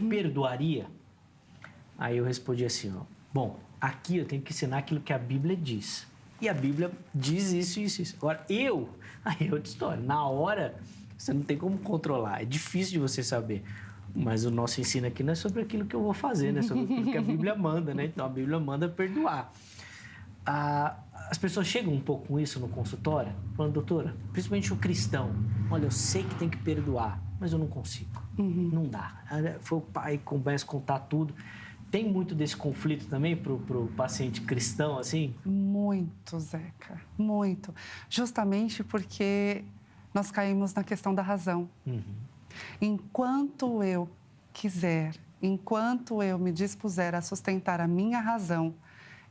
perdoaria? Aí eu respondi assim, bom, aqui eu tenho que ensinar aquilo que a Bíblia diz. E a Bíblia diz isso, isso, isso. Agora, aí é outra história. Na hora, você não tem como controlar. É difícil de você saber. Mas o nosso ensino aqui não é sobre aquilo que eu vou fazer, né? Sobre aquilo que a Bíblia manda, né? Então, a Bíblia manda perdoar. As pessoas chegam um pouco com isso no consultório, falando: doutora, principalmente o cristão, olha, eu sei que tem que perdoar, mas eu não consigo. Não dá. Foi o pai que começa a contar tudo. Tem muito desse conflito também para o paciente cristão, assim? Muito, Zeca, muito. Justamente porque nós caímos na questão da razão. Enquanto eu quiser, enquanto eu me dispuser a sustentar a minha razão,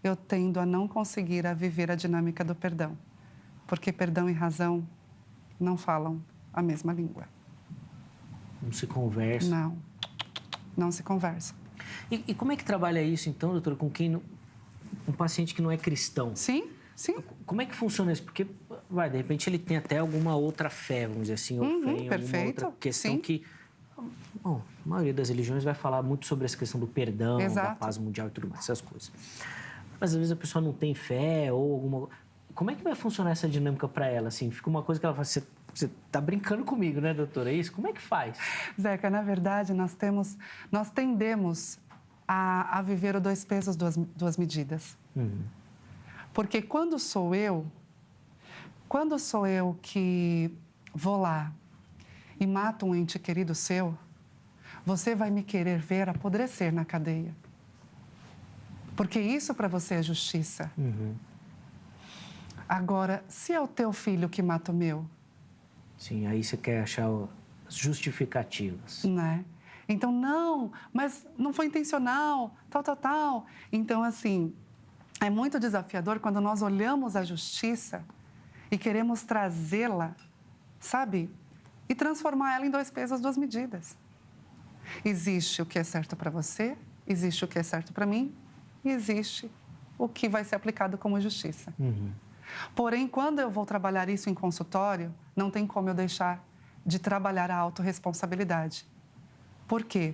eu tendo a não conseguir a viver a dinâmica do perdão. Porque perdão e razão não falam a mesma língua. Não se conversa. Não se conversa. E como é que trabalha isso, então, doutora, com um paciente que não é cristão? Sim. Como é que funciona isso? Porque, de repente, ele tem até alguma outra fé, vamos dizer assim, ou fé em alguma outra questão que... Bom, a maioria das religiões vai falar muito sobre essa questão do perdão, da paz mundial e tudo mais, essas coisas. Mas, às vezes, a pessoa não tem fé ou alguma... Como é que vai funcionar essa dinâmica para ela, assim? Fica uma coisa que ela fala: você tá brincando comigo, né, doutora? É isso? Como é que faz? Zeca, na verdade, nós tendemos a viver o 2 pesos, 2 medidas. Porque quando sou eu que vou lá e mato um ente querido seu, você vai me querer ver apodrecer na cadeia. Porque isso para você é justiça. Agora, se é o teu filho que mata o meu... Sim, aí você quer achar as justificativas. Né? Então, não, mas não foi intencional, tal. Então, assim, é muito desafiador quando nós olhamos a justiça e queremos trazê-la, sabe? E transformar ela em 2 pesos, 2 medidas. Existe o que é certo para você, existe o que é certo para mim e existe o que vai ser aplicado como justiça. Porém, quando eu vou trabalhar isso em consultório, não tem como eu deixar de trabalhar a autorresponsabilidade. Por quê?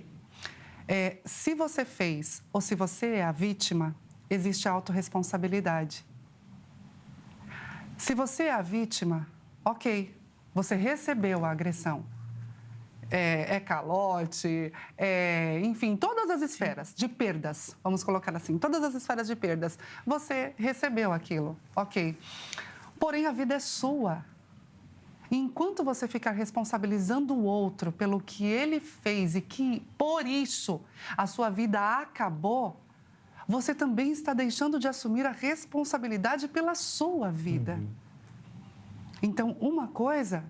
Se você fez ou se você é a vítima, existe a autorresponsabilidade. Se você é a vítima, ok, você recebeu a agressão. é calote, enfim, todas as esferas de perdas, vamos colocar assim, todas as esferas de perdas. Você recebeu aquilo, ok. Porém, a vida é sua. Enquanto você ficar responsabilizando o outro pelo que ele fez e que, por isso, a sua vida acabou, você também está deixando de assumir a responsabilidade pela sua vida. Então, uma coisa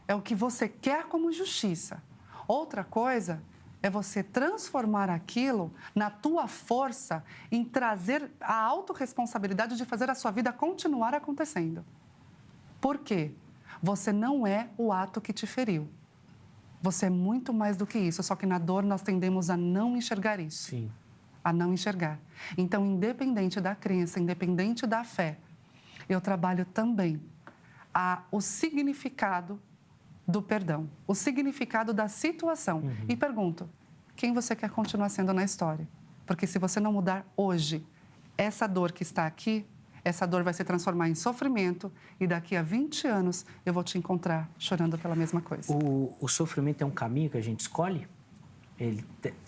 é o que você quer como justiça. Outra coisa é você transformar aquilo na tua força em trazer a autorresponsabilidade de fazer a sua vida continuar acontecendo. Por quê? Você não é o ato que te feriu. Você é muito mais do que isso, só que na dor nós tendemos a não enxergar isso. Sim. A não enxergar. Então, independente da crença, independente da fé, eu trabalho também o significado do perdão, o significado da situação. E pergunto, quem você quer continuar sendo na história? Porque se você não mudar hoje, essa dor que está aqui, essa dor vai se transformar em sofrimento e daqui a 20 anos eu vou te encontrar chorando pela mesma coisa. O sofrimento é um caminho que a gente escolhe?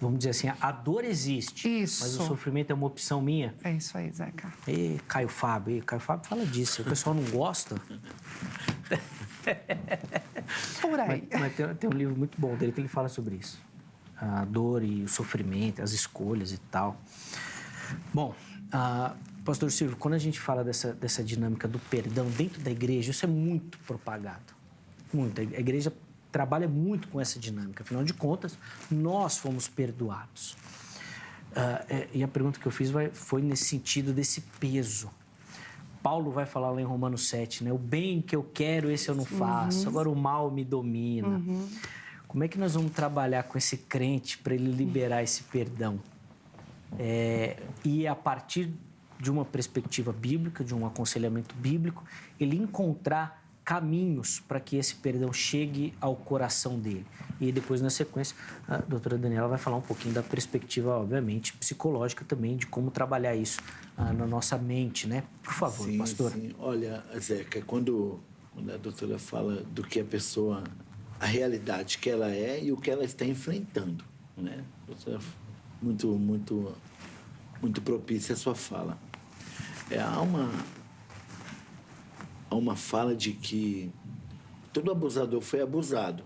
Vamos dizer assim, a dor existe, Isso. mas o sofrimento é uma opção minha? É isso aí, Zeca. Caio Fábio fala disso, o pessoal não gosta. Por aí. Mas tem um livro muito bom dele que ele fala sobre isso. A dor e o sofrimento, as escolhas e tal. Bom, pastor Silvio, quando a gente fala dessa dinâmica do perdão dentro da igreja, isso é muito propagado. Muito. A igreja trabalha muito com essa dinâmica. Afinal de contas, nós fomos perdoados. E a pergunta que eu fiz foi nesse sentido desse peso. Paulo vai falar lá em Romanos 7, né? O bem que eu quero, esse eu não faço. Agora o mal me domina. Como é que nós vamos trabalhar com esse crente para ele liberar esse perdão? E a partir de uma perspectiva bíblica, de um aconselhamento bíblico, ele encontrar caminhos para que esse perdão chegue ao coração dele. E depois, na sequência, a doutora Daniela vai falar um pouquinho da perspectiva, obviamente, psicológica também, de como trabalhar isso na nossa mente, né? Por favor, sim, pastor. Sim, olha, Zeca, quando a doutora fala do que a pessoa, a realidade que ela é e o que ela está enfrentando, né? Doutora, muito propícia a sua fala. Há uma fala de que todo abusador foi abusado.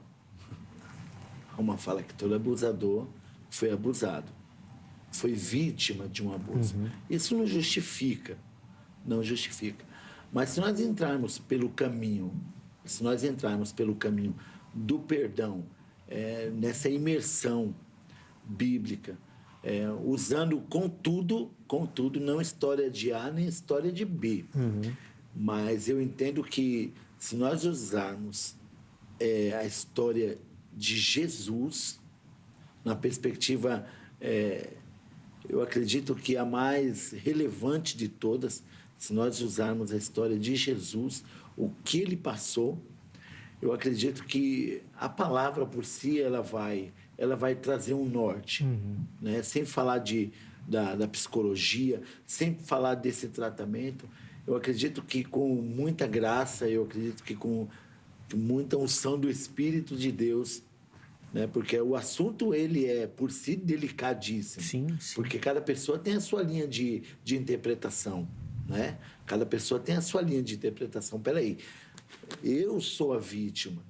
Há uma fala que todo abusador foi abusado. Foi vítima de um abuso. Isso não justifica. Não justifica. Mas se nós entrarmos pelo caminho do perdão, nessa imersão bíblica, usando contudo, não história de A nem história de B. Mas eu entendo que se nós usarmos a história de Jesus, na perspectiva, eu acredito que a mais relevante de todas, se nós usarmos a história de Jesus, o que ele passou, eu acredito que a palavra por si ela vai trazer um norte, né? Sem falar da psicologia, sem falar desse tratamento. Eu acredito que com muita graça, eu acredito que com muita unção do Espírito de Deus, né? Porque o assunto ele é por si delicadíssimo. Sim. Porque cada pessoa tem a sua linha de interpretação, né? Cada pessoa tem a sua linha de interpretação. Peraí, eu sou a vítima.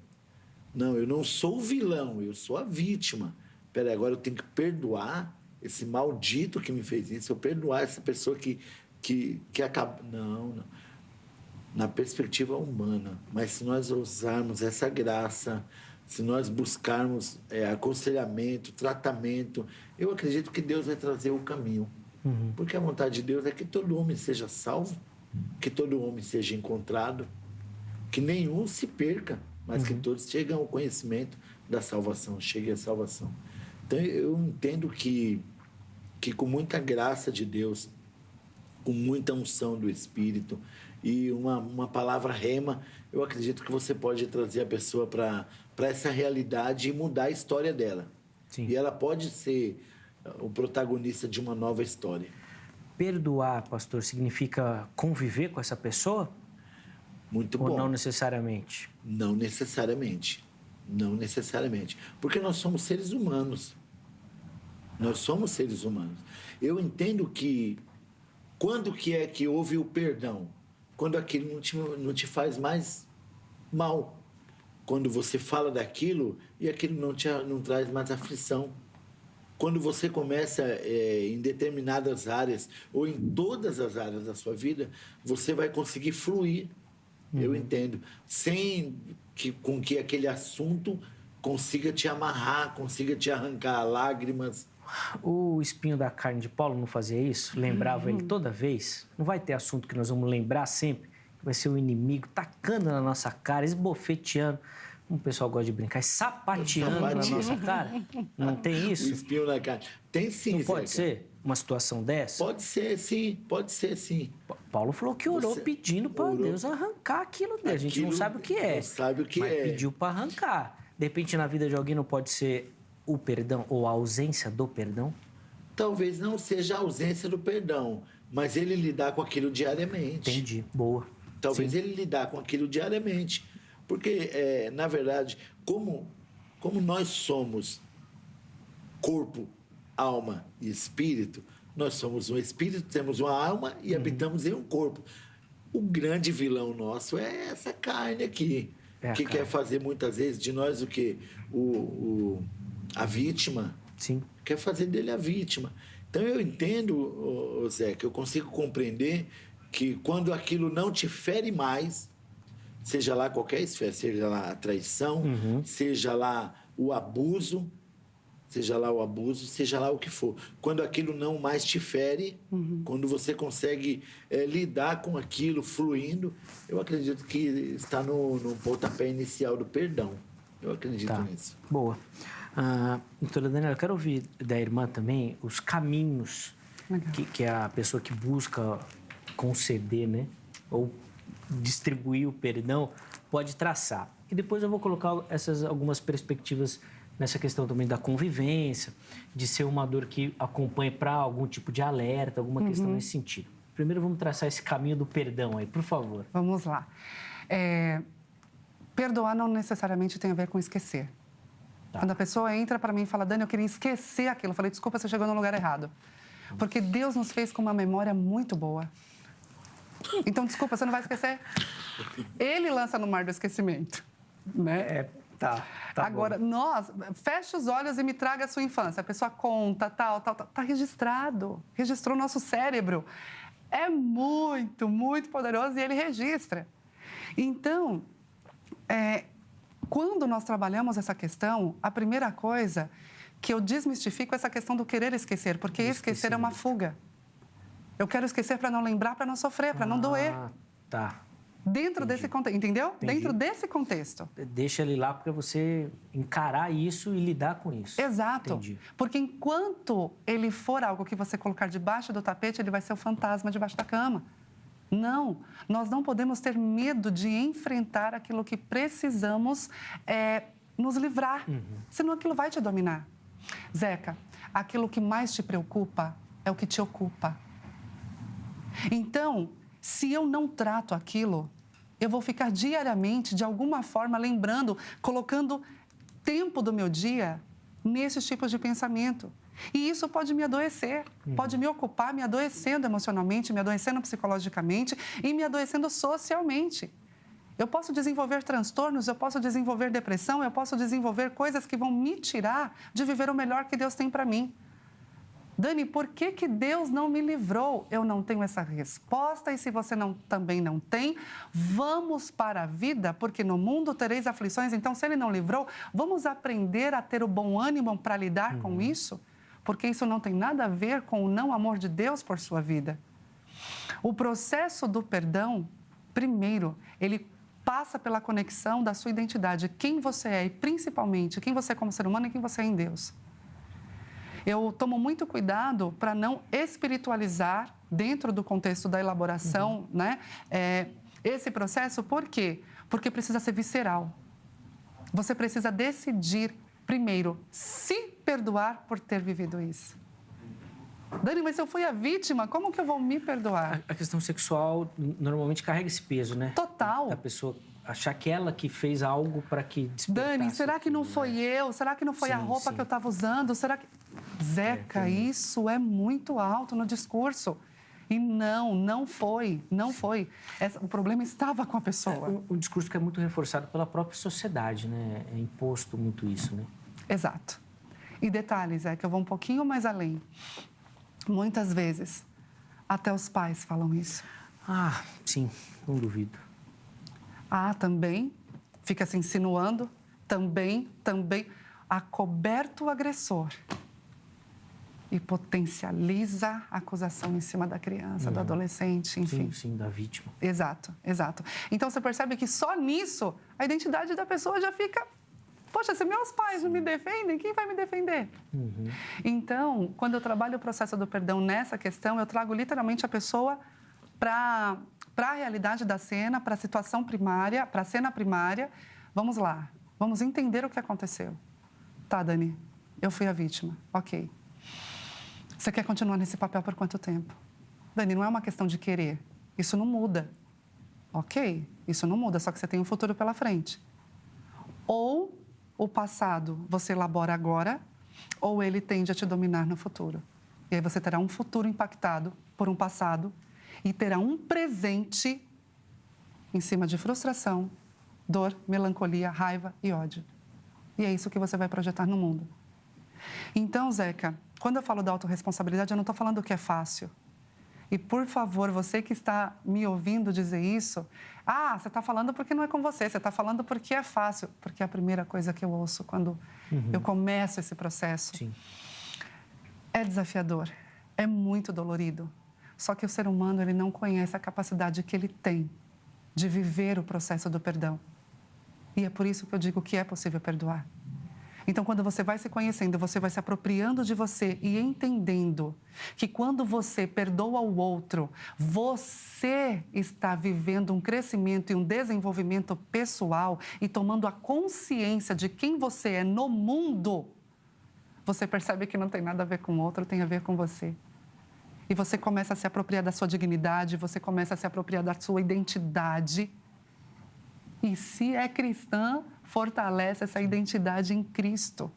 Não, eu não sou o vilão, eu sou a vítima. Peraí, agora eu tenho que perdoar esse maldito que me fez isso, eu perdoar essa pessoa que acaba... Não. Na perspectiva humana. Mas se nós usarmos essa graça, se nós buscarmos aconselhamento, tratamento, eu acredito que Deus vai trazer o caminho. Porque a vontade de Deus é que todo homem seja salvo, que todo homem seja encontrado, que nenhum se perca, mas que todos cheguem ao conhecimento da salvação, cheguem à salvação. Então, eu entendo que com muita graça de Deus, com muita unção do Espírito e uma palavra rema, eu acredito que você pode trazer a pessoa para essa realidade e mudar a história dela. Sim. E ela pode ser o protagonista de uma nova história. Perdoar, pastor, significa conviver com essa pessoa? Muito Ou bom. não necessariamente? Não necessariamente. Não necessariamente. Porque nós somos seres humanos. Nós somos seres humanos. Eu entendo que quando que é que houve o perdão? Quando aquilo não te faz mais mal. Quando você fala daquilo e aquilo não traz mais aflição. Quando você começa em determinadas áreas ou em todas as áreas da sua vida, você vai conseguir fluir, eu entendo, com que aquele assunto consiga te amarrar, consiga te arrancar lágrimas. O espinho da carne de Paulo não fazia isso? Lembrava ele toda vez? Não vai ter assunto que nós vamos lembrar sempre? Vai ser o inimigo tacando na nossa cara, esbofeteando. O pessoal gosta de brincar, sapateando na nossa cara. Não tem isso? O espinho na cara. Tem sim, não pode Zeca. ser uma situação dessa? Pode ser sim, pode ser sim. Paulo falou que orou pedindo para Deus arrancar aquilo dele. A gente não sabe o que é. Não sabe o que mas é. Pediu para arrancar. De repente, na vida de alguém não pode ser o perdão ou a ausência do perdão? Talvez não seja a ausência do perdão, mas ele lidar com aquilo diariamente. Entendi, boa. Talvez Sim. ele lidar com aquilo diariamente. Porque, na verdade, como nós somos corpo, alma e espírito, nós somos um espírito, temos uma alma e habitamos em um corpo. O grande vilão nosso é essa carne aqui, que quer fazer muitas vezes de nós o quê? A vítima. Sim. Quer fazer dele a vítima. Então, eu entendo, Zé, que eu consigo compreender que quando aquilo não te fere mais, seja lá qualquer esfera, seja lá a traição, seja lá o abuso, seja lá o que for. Quando aquilo não mais te fere, quando você consegue lidar com aquilo fluindo, eu acredito que está no pontapé inicial do perdão. Eu acredito nisso. Boa. Doutora Daniela, eu quero ouvir da irmã também os caminhos que a pessoa que busca conceder, né? Ou distribuir o perdão pode traçar. E depois eu vou colocar algumas perspectivas nessa questão também da convivência, de ser uma dor que acompanha para algum tipo de alerta, alguma questão nesse sentido. Primeiro vamos traçar esse caminho do perdão aí, por favor. Vamos lá. Perdoar não necessariamente tem a ver com esquecer. Tá. Quando a pessoa entra para mim e fala, Dani, eu queria esquecer aquilo, eu falei, desculpa, você chegou no lugar errado. Porque Deus nos fez com uma memória muito boa. Então, desculpa, você não vai esquecer? Ele lança no mar do esquecimento, né? Tá Agora, feche os olhos e me traga a sua infância. A pessoa conta, tal. Tá registrado. Registrou o nosso cérebro. É muito, muito poderoso e ele registra. Então, quando nós trabalhamos essa questão, a primeira coisa que eu desmistifico é essa questão do querer esquecer, porque esquecer é uma fuga. Eu quero esquecer para não lembrar, para não sofrer, para não doer. Tá. Dentro desse contexto, entendeu? Entendi. Dentro desse contexto. Deixa ele lá para você encarar isso e lidar com isso. Exato. Entendi. Porque enquanto ele for algo que você colocar debaixo do tapete, ele vai ser o fantasma debaixo da cama. Não, nós não podemos ter medo de enfrentar aquilo que precisamos nos livrar, senão aquilo vai te dominar. Zeca, aquilo que mais te preocupa é o que te ocupa. Então, se eu não trato aquilo, eu vou ficar diariamente, de alguma forma, lembrando, colocando tempo do meu dia nesses tipos de pensamento. E isso pode me adoecer, pode me ocupar, me adoecendo emocionalmente, me adoecendo psicologicamente e me adoecendo socialmente. Eu posso desenvolver transtornos, eu posso desenvolver depressão, eu posso desenvolver coisas que vão me tirar de viver o melhor que Deus tem para mim. Dani, por que Deus não me livrou? Eu não tenho essa resposta e se você também não tem, vamos para a vida, porque no mundo tereis aflições. Então, se Ele não livrou, vamos aprender a ter o bom ânimo para lidar com isso, porque isso não tem nada a ver com o não amor de Deus por sua vida. O processo do perdão, primeiro, ele passa pela conexão da sua identidade, quem você é e principalmente quem você é como ser humano e quem você é em Deus. Eu tomo muito cuidado para não espiritualizar dentro do contexto da elaboração, né? Esse processo, por quê? Porque precisa ser visceral. Você precisa decidir, primeiro, se perdoar por ter vivido isso. Dani, mas se eu fui a vítima, como que eu vou me perdoar? A questão sexual normalmente carrega esse peso, né? Total. A pessoa achar que ela que fez algo para que despertasse. Dani, será que não aquilo, foi né? eu? Será que não foi a Sim, roupa sim. que eu estava usando? Será que... Zeca, isso é muito alto no discurso. E não foi. O problema estava com a pessoa. Um discurso que é muito reforçado pela própria sociedade, né? É imposto muito isso, né? Exato. E detalhes, que eu vou um pouquinho mais além. Muitas vezes, até os pais falam isso. Ah, sim, não duvido. Também, fica se insinuando, também, acoberta o agressor e potencializa a acusação em cima da criança, do adolescente, enfim. Sim, da vítima. Exato. Então, você percebe que só nisso, a identidade da pessoa já fica... Poxa, se meus pais não me defendem, quem vai me defender? Então, quando eu trabalho o processo do perdão nessa questão, eu trago literalmente a pessoa para a realidade da cena, para a situação primária, para a cena primária. Vamos lá, vamos entender o que aconteceu. Tá, Dani, eu fui a vítima, ok. Você quer continuar nesse papel por quanto tempo? Dani, não é uma questão de querer, isso não muda. Ok, isso não muda, só que você tem um futuro pela frente. Ou o passado você elabora agora, ou ele tende a te dominar no futuro. E aí você terá um futuro impactado por um passado e terá um presente em cima de frustração, dor, melancolia, raiva e ódio. E é isso que você vai projetar no mundo. Então, Zeca, quando eu falo da autorresponsabilidade, eu não estou falando que é fácil. E, por favor, você que está me ouvindo dizer isso, você está falando porque não é com você, você está falando porque é fácil. Porque é a primeira coisa que eu ouço quando eu começo esse processo. Sim. É desafiador, é muito dolorido. Só que o ser humano, ele não conhece a capacidade que ele tem de viver o processo do perdão. E é por isso que eu digo que é possível perdoar. Então, quando você vai se conhecendo, você vai se apropriando de você e entendendo que quando você perdoa o outro, você está vivendo um crescimento e um desenvolvimento pessoal e tomando a consciência de quem você é no mundo, você percebe que não tem nada a ver com o outro, tem a ver com você. E você começa a se apropriar da sua dignidade, você começa a se apropriar da sua identidade. E se é cristã, fortalece essa identidade em Cristo.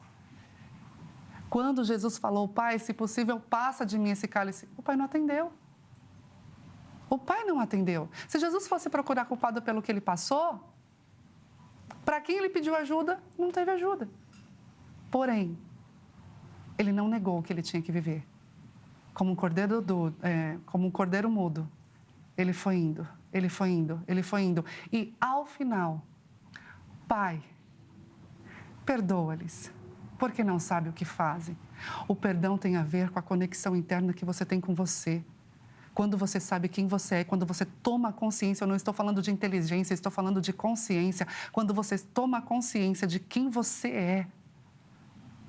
Quando Jesus falou, Pai, se possível, passa de mim esse cálice, o Pai não atendeu. O Pai não atendeu. Se Jesus fosse procurar culpado pelo que ele passou, para quem ele pediu ajuda, não teve ajuda. Porém, ele não negou o que ele tinha que viver. Como um cordeiro mudo, ele foi indo. E, ao final, Pai, perdoa-lhes, porque não sabem o que fazem. O perdão tem a ver com a conexão interna que você tem com você. Quando você sabe quem você é, quando você toma consciência, eu não estou falando de inteligência, estou falando de consciência. Quando você toma consciência de quem você é,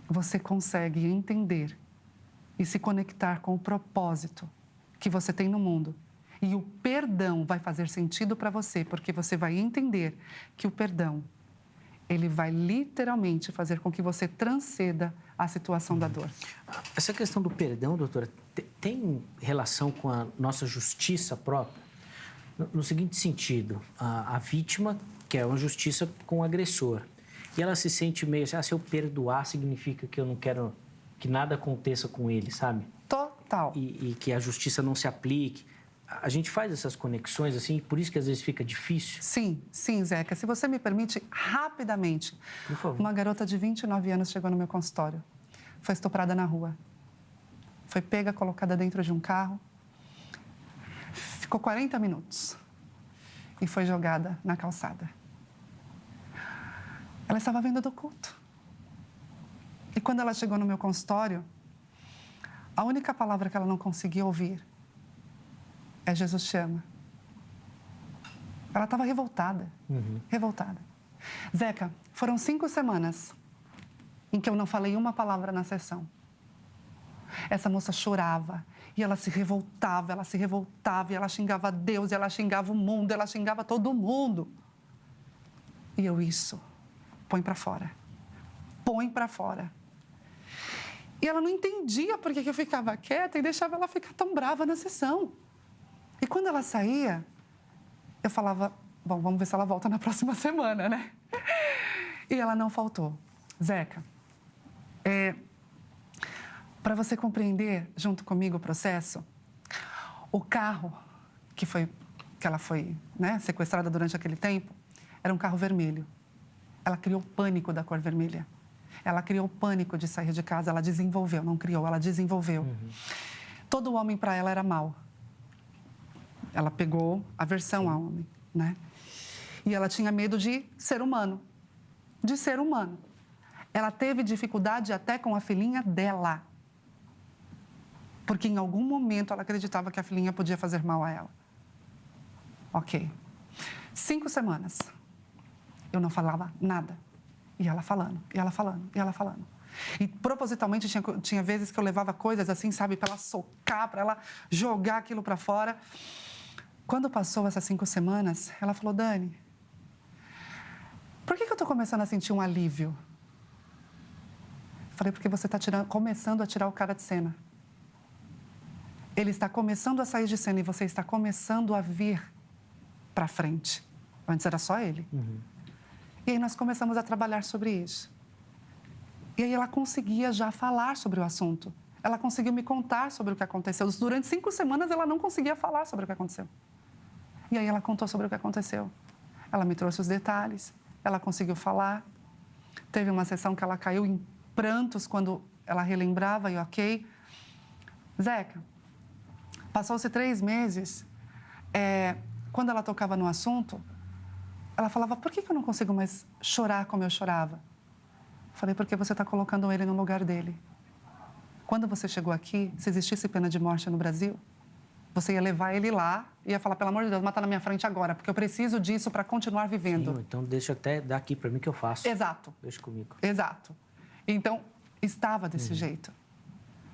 você consegue entender e se conectar com o propósito que você tem no mundo. E o perdão vai fazer sentido para você, porque você vai entender que o perdão, ele vai literalmente fazer com que você transcenda a situação da dor. Essa questão do perdão, doutora, tem relação com a nossa justiça própria? No seguinte sentido, a vítima quer uma justiça com o agressor. E ela se sente meio assim, se eu perdoar significa que eu não quero que nada aconteça com ele, sabe? Total. E que a justiça não se aplique. A gente faz essas conexões, assim, por isso que às vezes fica difícil? Sim, Zeca. Se você me permite, rapidamente. Por favor. Uma garota de 29 anos chegou no meu consultório. Foi estuprada na rua. Foi pega, colocada dentro de um carro. Ficou 40 minutos. E foi jogada na calçada. Ela estava vindo do culto. E quando ela chegou no meu consultório, a única palavra que ela não conseguia ouvir é Jesus chama. Ela estava revoltada. Revoltada. Zeca, foram 5 semanas em que eu não falei uma palavra na sessão. Essa moça chorava e ela se revoltava, e ela xingava Deus, e ela xingava o mundo, ela xingava todo mundo. E eu, isso, põe para fora. Põe para fora. E ela não entendia por que eu ficava quieta e deixava ela ficar tão brava na sessão. E quando ela saía, eu falava, bom, vamos ver se ela volta na próxima semana, né? E ela não faltou. Zeca, para você compreender junto comigo o processo, o carro que ela foi, né, sequestrada durante aquele tempo era um carro vermelho. Ela criou pânico da cor vermelha. Ela criou pânico de sair de casa. Ela desenvolveu, não criou, ela desenvolveu. Todo homem para ela era mau. Ela pegou aversão ao homem, né? E ela tinha medo de ser humano. De ser humano. Ela teve dificuldade até com a filhinha dela. Porque em algum momento ela acreditava que a filhinha podia fazer mal a ela. Ok. 5 semanas. Eu não falava nada. E ela falando, e ela falando, e ela falando. E propositalmente tinha vezes que eu levava coisas assim, sabe, para ela socar, para ela jogar aquilo para fora. Quando passou essas 5 semanas, ela falou: Dani, por que eu estou começando a sentir um alívio? Falei: porque você está começando a tirar o cara de cena. Ele está começando a sair de cena e você está começando a vir para frente. Antes era só ele. E aí nós começamos a trabalhar sobre isso. E aí ela conseguia já falar sobre o assunto. Ela conseguiu me contar sobre o que aconteceu. Durante 5 semanas ela não conseguia falar sobre o que aconteceu. E aí ela contou sobre o que aconteceu. Ela me trouxe os detalhes. Ela conseguiu falar. Teve uma sessão que ela caiu em prantos quando ela relembrava e ok. Zeca, passou-se 3 meses. Quando ela tocava no assunto, ela falava: por que eu não consigo mais chorar como eu chorava? Falei: porque você está colocando ele no lugar dele. Quando você chegou aqui, se existisse pena de morte no Brasil, você ia levar ele lá e ia falar: pelo amor de Deus, mata na minha frente agora, porque eu preciso disso para continuar vivendo. Sim, então deixa até dar aqui para mim que eu faço. Exato. Deixa comigo. Exato. Então, estava desse jeito.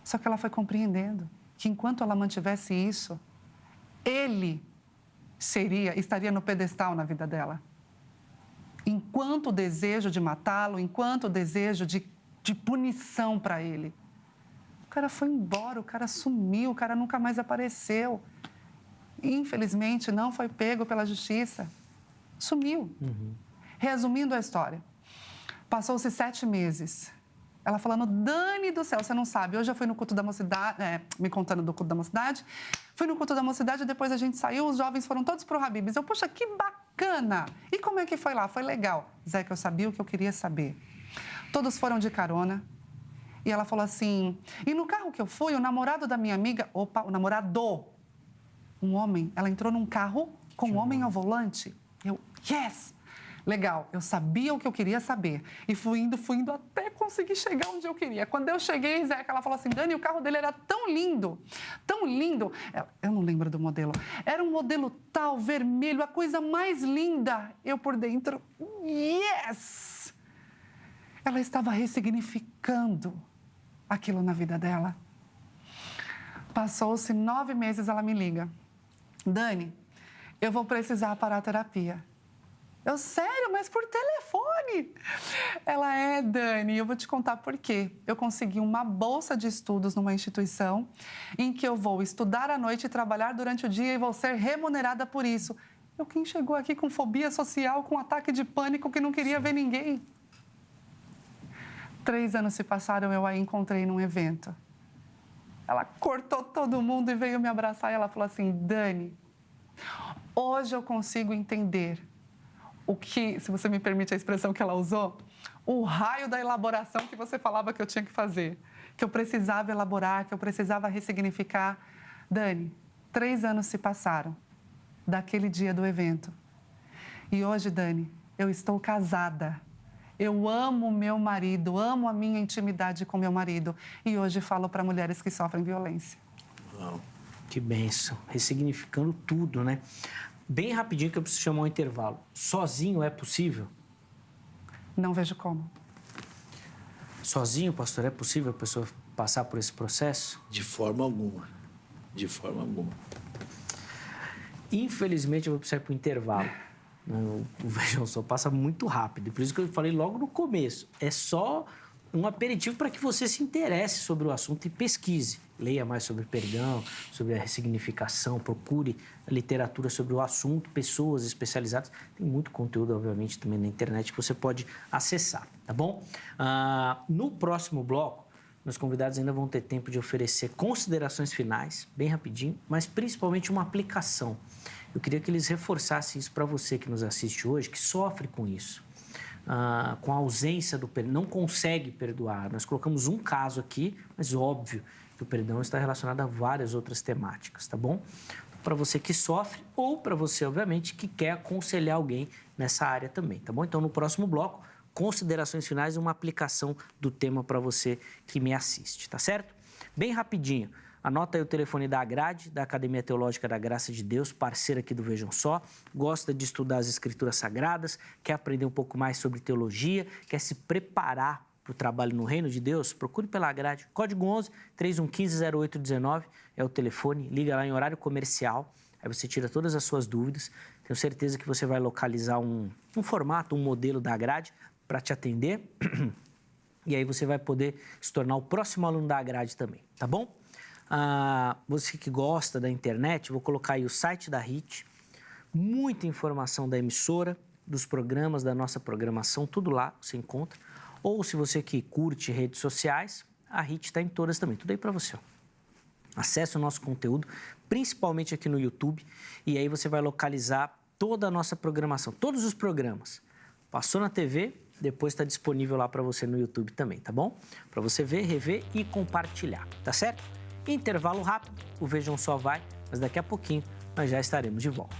Só que ela foi compreendendo que enquanto ela mantivesse isso, ele estaria no pedestal na vida dela. Enquanto o desejo de matá-lo, enquanto o desejo de punição para ele. O cara foi embora, o cara sumiu, o cara nunca mais apareceu. Infelizmente, não foi pego pela justiça. Sumiu. Resumindo a história, passou-se 7 meses. Ela falando: Dani do céu, você não sabe. Hoje eu fui no culto da mocidade, me contando do culto da mocidade. Fui no culto da mocidade, depois a gente saiu, os jovens foram todos pro Habib's. Poxa, que bacana! E como é que foi lá? Foi legal. Zeca, eu sabia o que eu queria saber. Todos foram de carona. E ela falou assim: e no carro que eu fui, o namorado da minha amiga... Opa, o namorado! Um homem. Ela entrou num carro com um homem ao volante. Eu, yes! Legal, eu sabia o que eu queria saber. E fui indo até conseguir chegar onde eu queria. Quando eu cheguei, Zeca, ela falou assim: Dani, o carro dele era tão lindo, tão lindo. Eu não lembro do modelo. Era um modelo tal, vermelho, a coisa mais linda. Eu por dentro, yes! Ela estava ressignificando aquilo na vida dela. Passou-se 9 meses, ela me liga: Dani, eu vou precisar parar a terapia. Eu, sério, mas por telefone? Ela, Dani, eu vou te contar por quê. Eu consegui uma bolsa de estudos numa instituição em que eu vou estudar à noite e trabalhar durante o dia e vou ser remunerada por isso. Quem chegou aqui com fobia social, com ataque de pânico, que não queria ver ninguém. 3 anos se passaram, eu a encontrei num evento. Ela cortou todo mundo e veio me abraçar e ela falou assim: Dani, hoje eu consigo entender o que, se você me permite a expressão que ela usou, o raio da elaboração que você falava que eu tinha que fazer, que eu precisava elaborar, que eu precisava ressignificar. Dani, 3 anos se passaram daquele dia do evento. E hoje, Dani, eu estou casada. Eu amo meu marido, amo a minha intimidade com meu marido. E hoje falo para mulheres que sofrem violência. Uau, que bênção. Ressignificando tudo, né? Bem rapidinho que eu preciso chamar um intervalo. Sozinho é possível? Não vejo como. Sozinho, pastor, é possível a pessoa passar por esse processo? De forma alguma. De forma alguma. Infelizmente, eu vou precisar ir para o intervalo. Vejam só, passa muito rápido. Por isso que eu falei logo no começo. É só um aperitivo para que você se interesse sobre o assunto e pesquise. Leia mais sobre perdão, sobre a ressignificação, procure literatura sobre o assunto, pessoas especializadas. Tem muito conteúdo, obviamente, também na internet que você pode acessar, tá bom? No próximo bloco, meus convidados ainda vão ter tempo de oferecer considerações finais, bem rapidinho, mas principalmente uma aplicação. Eu queria que eles reforçassem isso para você que nos assiste hoje, que sofre com isso. Com a ausência do perdão, não consegue perdoar. Nós colocamos um caso aqui, mas óbvio que o perdão está relacionado a várias outras temáticas, tá bom? Para você que sofre ou para você, obviamente, que quer aconselhar alguém nessa área também, tá bom? Então, no próximo bloco, considerações finais e uma aplicação do tema para você que me assiste, tá certo? Bem rapidinho. Anota aí o telefone da Agrade, da Academia Teológica da Graça de Deus, parceira aqui do Vejam Só, gosta de estudar as Escrituras Sagradas, quer aprender um pouco mais sobre teologia, quer se preparar para o trabalho no Reino de Deus, procure pela Agrade. Código 11 3115 0819 é o telefone, liga lá em horário comercial, aí você tira todas as suas dúvidas. Tenho certeza que você vai localizar um formato, um modelo da Agrade para te atender e aí você vai poder se tornar o próximo aluno da Agrade também, tá bom? Você que gosta da internet, vou colocar aí o site da HIT, muita informação da emissora, dos programas, da nossa programação, tudo lá você encontra. Ou se você que curte redes sociais, a HIT está em todas também, tudo aí para você. Acesse o nosso conteúdo, principalmente aqui no YouTube, e aí você vai localizar toda a nossa programação, todos os programas. Passou na TV, depois está disponível lá para você no YouTube também, tá bom? Para você ver, rever e compartilhar, tá certo? Intervalo rápido, o Vejam Só vai, mas daqui a pouquinho nós já estaremos de volta.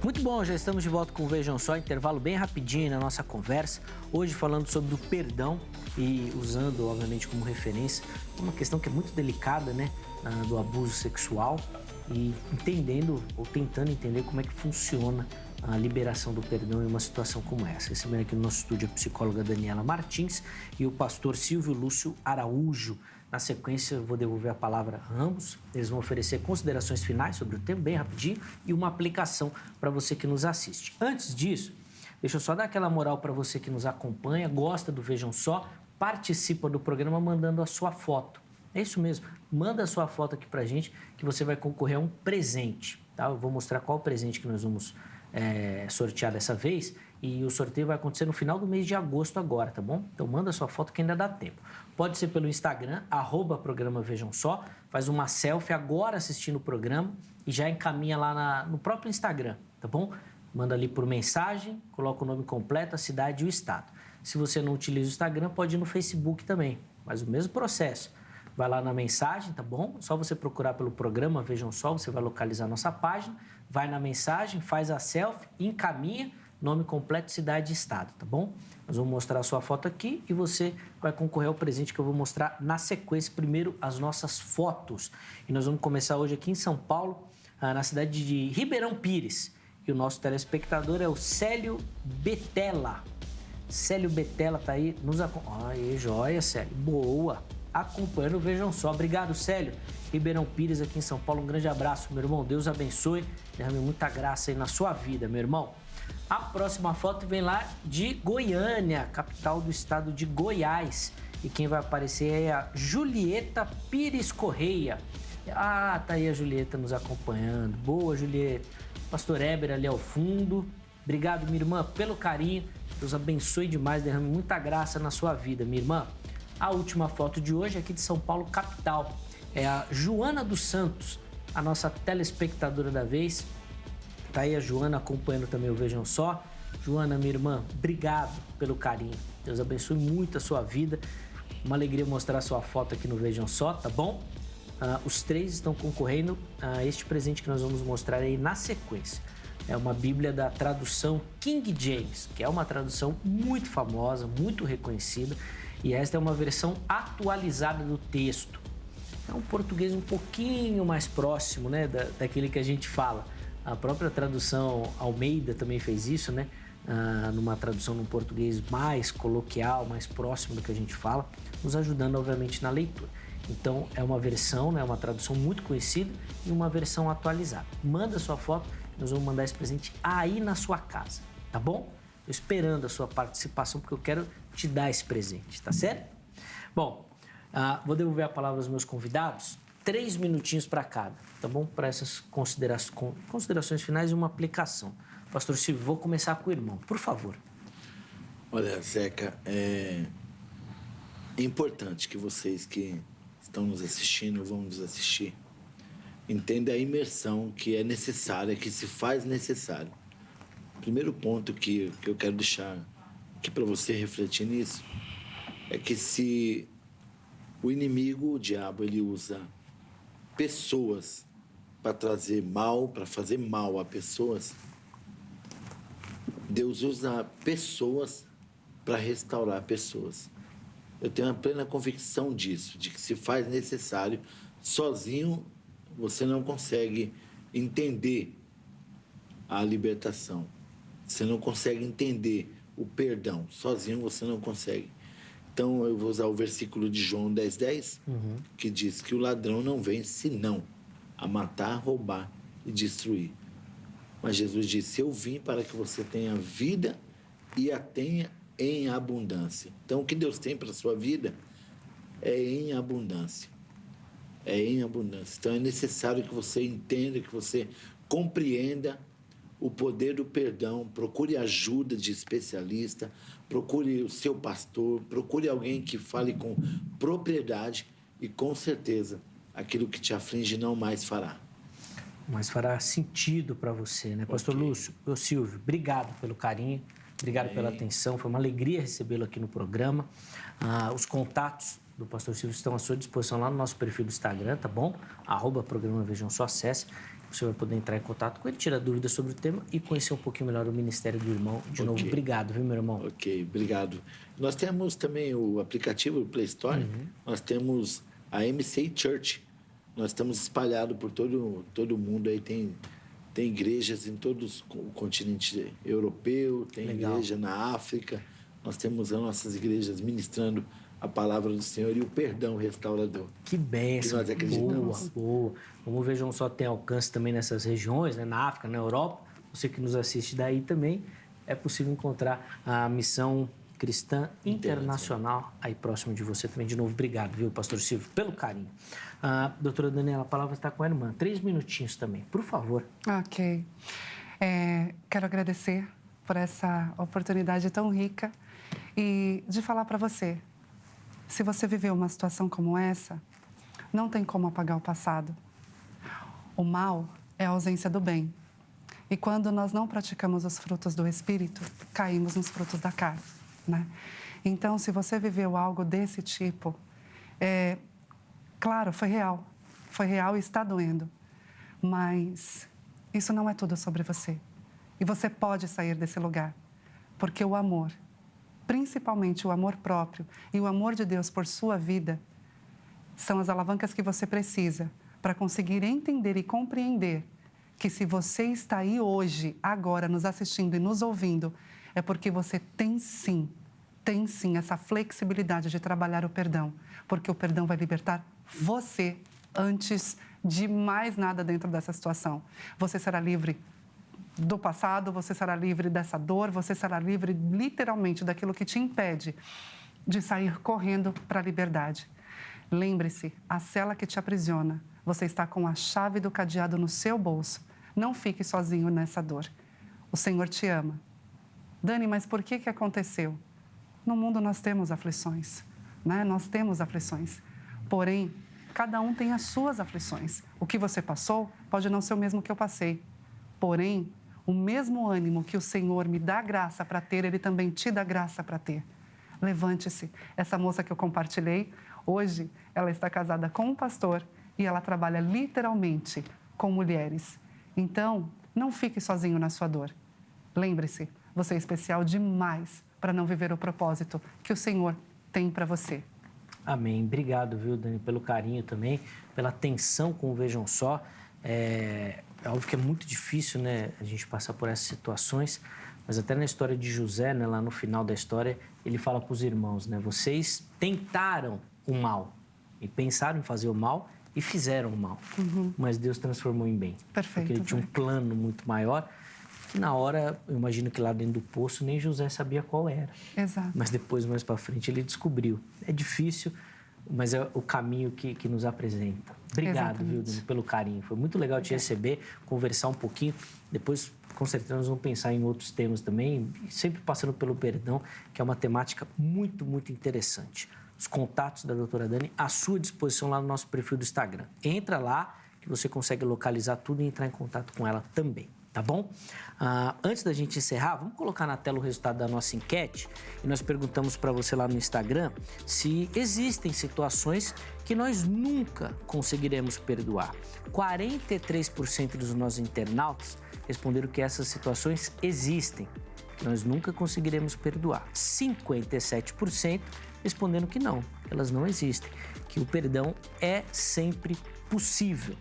Muito bom, já estamos de volta com o Vejam Só, intervalo bem rapidinho na nossa conversa. Hoje falando sobre o perdão e usando, obviamente, como referência uma questão que é muito delicada, né, do abuso sexual e entendendo ou tentando entender como é que funciona a liberação do perdão em uma situação como essa. Recebendo aqui no nosso estúdio a psicóloga Daniela Martins e o pastor Silvio Lúcio Araújo. Na sequência, eu vou devolver a palavra a ambos. Eles vão oferecer considerações finais sobre o tema, bem rapidinho, e uma aplicação para você que nos assiste. Antes disso, deixa eu só dar aquela moral para você que nos acompanha, gosta do Vejam Só, participa do programa mandando a sua foto. É isso mesmo, manda a sua foto aqui para a gente que você vai concorrer a um presente. Tá? Eu vou mostrar qual o presente que nós vamos sortear dessa vez e o sorteio vai acontecer no final do mês de agosto agora, tá bom? Então manda a sua foto que ainda dá tempo. Pode ser pelo Instagram, @programa Vejam Só, faz uma selfie agora assistindo o programa e já encaminha lá no próprio Instagram, tá bom? Manda ali por mensagem, coloca o nome completo, a cidade e o estado. Se você não utiliza o Instagram, pode ir no Facebook também, mas o mesmo processo. Vai lá na mensagem, tá bom? Só você procurar pelo programa Vejam Só, você vai localizar a nossa página, vai na mensagem, faz a selfie, encaminha, nome completo, cidade e estado, tá bom? Nós vamos mostrar a sua foto aqui e você vai concorrer ao presente que eu vou mostrar na sequência. Primeiro, as nossas fotos. E nós vamos começar hoje aqui em São Paulo, na cidade de Ribeirão Pires. E o nosso telespectador é o Célio Betella. Célio Betella tá aí nos acompanhando. Aí, joia, Célio. Boa. Acompanhando o Vejam Só. Obrigado, Célio. Ribeirão Pires aqui em São Paulo. Um grande abraço, meu irmão. Deus abençoe. Derrame muita graça aí na sua vida, meu irmão. A próxima foto vem lá de Goiânia, capital do estado de Goiás. E quem vai aparecer é a Julieta Pires Correia. Tá aí a Julieta nos acompanhando. Boa, Julieta. Pastor Éber ali ao fundo. Obrigado, minha irmã, pelo carinho. Deus abençoe demais, derrame muita graça na sua vida, minha irmã. A última foto de hoje é aqui de São Paulo, capital. É a Joana dos Santos, a nossa telespectadora da vez. Tá aí a Joana acompanhando também o Vejam Só. Joana, minha irmã, obrigado pelo carinho. Deus abençoe muito a sua vida. Uma alegria mostrar a sua foto aqui no Vejam Só, tá bom? os 3 estão concorrendo a este presente que nós vamos mostrar aí na sequência. É uma Bíblia da tradução King James, que é uma tradução muito famosa, muito reconhecida, e esta é uma versão atualizada do texto. É um português um pouquinho mais próximo, né, daquele que a gente fala. A própria tradução Almeida também fez isso, né? Numa tradução num português mais coloquial, mais próximo do que a gente fala, nos ajudando, obviamente, na leitura. Então, é uma versão, né, uma tradução muito conhecida e uma versão atualizada. Manda sua foto, nós vamos mandar esse presente aí na sua casa, tá bom? Estou esperando a sua participação, porque eu quero te dar esse presente, tá certo? Bom, vou devolver a palavra aos meus convidados, 3 minutinhos para cada, tá bom? Para essas considerações finais e uma aplicação. Pastor Silvio, vou começar com o irmão, por favor. Olha, Zeca, é importante que vocês que estão nos assistindo, vão nos assistir, entendam a imersão que é necessária, que se faz necessário. O primeiro ponto que eu quero deixar aqui para você refletir nisso é que se o inimigo, o diabo, ele usa pessoas para trazer mal, para fazer mal a pessoas, Deus usa pessoas para restaurar pessoas. Eu tenho uma plena convicção disso, de que se faz necessário. Sozinho, você não consegue entender a libertação. Você não consegue entender o perdão. Sozinho, você não consegue. Então, eu vou usar o versículo de João 10:10, que diz que o ladrão não vem senão a matar, roubar e destruir. Mas Jesus disse, eu vim para que você tenha vida e a tenha em abundância. Então, o que Deus tem para a sua vida é em abundância. É em abundância. Então, é necessário que você entenda, que você compreenda o poder do perdão. Procure ajuda de especialista, procure o seu pastor, procure alguém que fale com propriedade e, com certeza, aquilo que te aflige não mais fará. Mas fará sentido para você, né? Pastor Lúcio, Silvio, obrigado pelo carinho, obrigado pela atenção, foi uma alegria recebê-lo aqui no programa. Os contatos do Pastor Silvio estão à sua disposição lá no nosso perfil do Instagram, tá bom? @programa Vejam Só, acesse. Você vai poder entrar em contato com ele, tirar dúvidas sobre o tema e conhecer um pouquinho melhor o Ministério do Irmão. De novo, obrigado, viu, meu irmão? Ok, obrigado. Nós temos também o aplicativo do Play Store, nós temos a MCA Church. Nós estamos espalhados por todo o mundo. Aí tem igrejas em todo o continente europeu, tem Legal. igreja na África. Nós temos as nossas igrejas ministrando a palavra do Senhor e o perdão restaurador. Que bênção. Que nós acreditamos. Boa. Como Vejam Só tem alcance também nessas regiões, né? Na África, na Europa. Você que nos assiste daí também, é possível encontrar a missão cristã internacional aí próximo de você também. De novo, obrigado, viu, Pastor Silvio, pelo carinho. Doutora Daniela, a palavra está com a irmã. 3 minutinhos também, por favor. Ok. Quero agradecer por essa oportunidade tão rica e de falar para você. Se você viveu uma situação como essa, não tem como apagar o passado. O mal é a ausência do bem. E quando nós não praticamos os frutos do Espírito, caímos nos frutos da carne, né? Então, se você viveu algo desse tipo, claro, foi real e está doendo, mas isso não é tudo sobre você. E você pode sair desse lugar, porque o amor, principalmente o amor próprio e o amor de Deus por sua vida, são as alavancas que você precisa para conseguir entender e compreender que se você está aí hoje, agora, nos assistindo e nos ouvindo, é porque você tem sim essa flexibilidade de trabalhar o perdão, porque o perdão vai libertar você antes de mais nada dentro dessa situação. Você será livre do passado, você será livre dessa dor, você será livre literalmente daquilo que te impede de sair correndo para a liberdade. Lembre-se, a cela que te aprisiona, você está com a chave do cadeado no seu bolso. Não fique sozinho nessa dor. O Senhor te ama. Dani, mas por que aconteceu? No mundo nós temos aflições, né? Nós temos aflições. Porém, cada um tem as suas aflições. O que você passou pode não ser o mesmo que eu passei. Porém, o mesmo ânimo que o Senhor me dá graça para ter, Ele também te dá graça para ter. Levante-se. Essa moça que eu compartilhei, hoje, ela está casada com um pastor e ela trabalha literalmente com mulheres. Então, não fique sozinho na sua dor. Lembre-se, você é especial demais para não viver o propósito que o Senhor tem para você. Amém. Obrigado, viu, Dani, pelo carinho também, pela atenção com o Vejam Só. É óbvio que é muito difícil, né, a gente passar por essas situações, mas até na história de José, né, lá no final da história, ele fala para os irmãos, né, vocês tentaram o mal e pensaram em fazer o mal e fizeram o mal, mas Deus transformou em bem. Perfeito. Porque ele tinha um plano muito maior. Na hora, eu imagino que lá dentro do poço nem José sabia qual era. Exato. Mas depois, mais para frente, ele descobriu. É difícil, mas é o caminho que nos apresenta. Obrigado, viu, Dani, pelo carinho. Foi muito legal te receber, conversar um pouquinho. Depois, com certeza, nós vamos pensar em outros temas também, sempre passando pelo perdão, que é uma temática muito, muito interessante. Os contatos da doutora Dani à sua disposição lá no nosso perfil do Instagram. Entra lá que você consegue localizar tudo e entrar em contato com ela também. Tá bom? Antes da gente encerrar, vamos colocar na tela o resultado da nossa enquete e nós perguntamos para você lá no Instagram se existem situações que nós nunca conseguiremos perdoar. 43% dos nossos internautas responderam que essas situações existem, que nós nunca conseguiremos perdoar. 57% respondendo que não, elas não existem, que o perdão é sempre possível.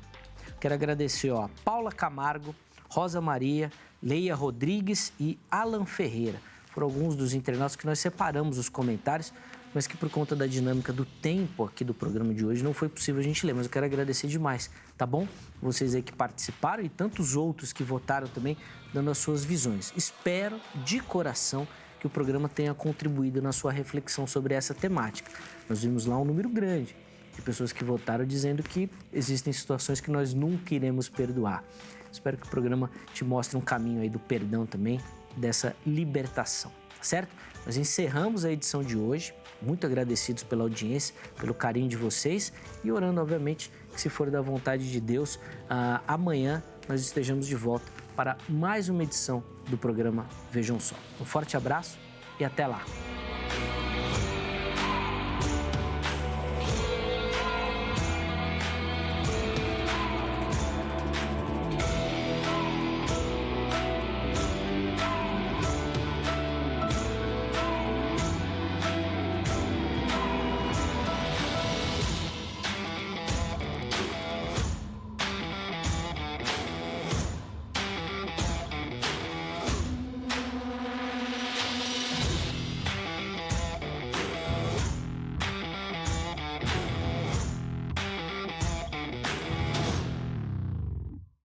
Quero agradecer a Paula Camargo, Rosa Maria, Leia Rodrigues e Alan Ferreira. Foram alguns dos internautas que nós separamos os comentários, mas que por conta da dinâmica do tempo aqui do programa de hoje não foi possível a gente ler, mas eu quero agradecer demais, tá bom? Vocês aí que participaram e tantos outros que votaram também, dando as suas visões. Espero de coração que o programa tenha contribuído na sua reflexão sobre essa temática. Nós vimos lá um número grande de pessoas que votaram dizendo que existem situações que nós nunca iremos perdoar. Espero que o programa te mostre um caminho aí do perdão também, dessa libertação, tá certo? Nós encerramos a edição de hoje, muito agradecidos pela audiência, pelo carinho de vocês e orando, obviamente, que se for da vontade de Deus, amanhã nós estejamos de volta para mais uma edição do programa Vejam Só. Um forte abraço e até lá!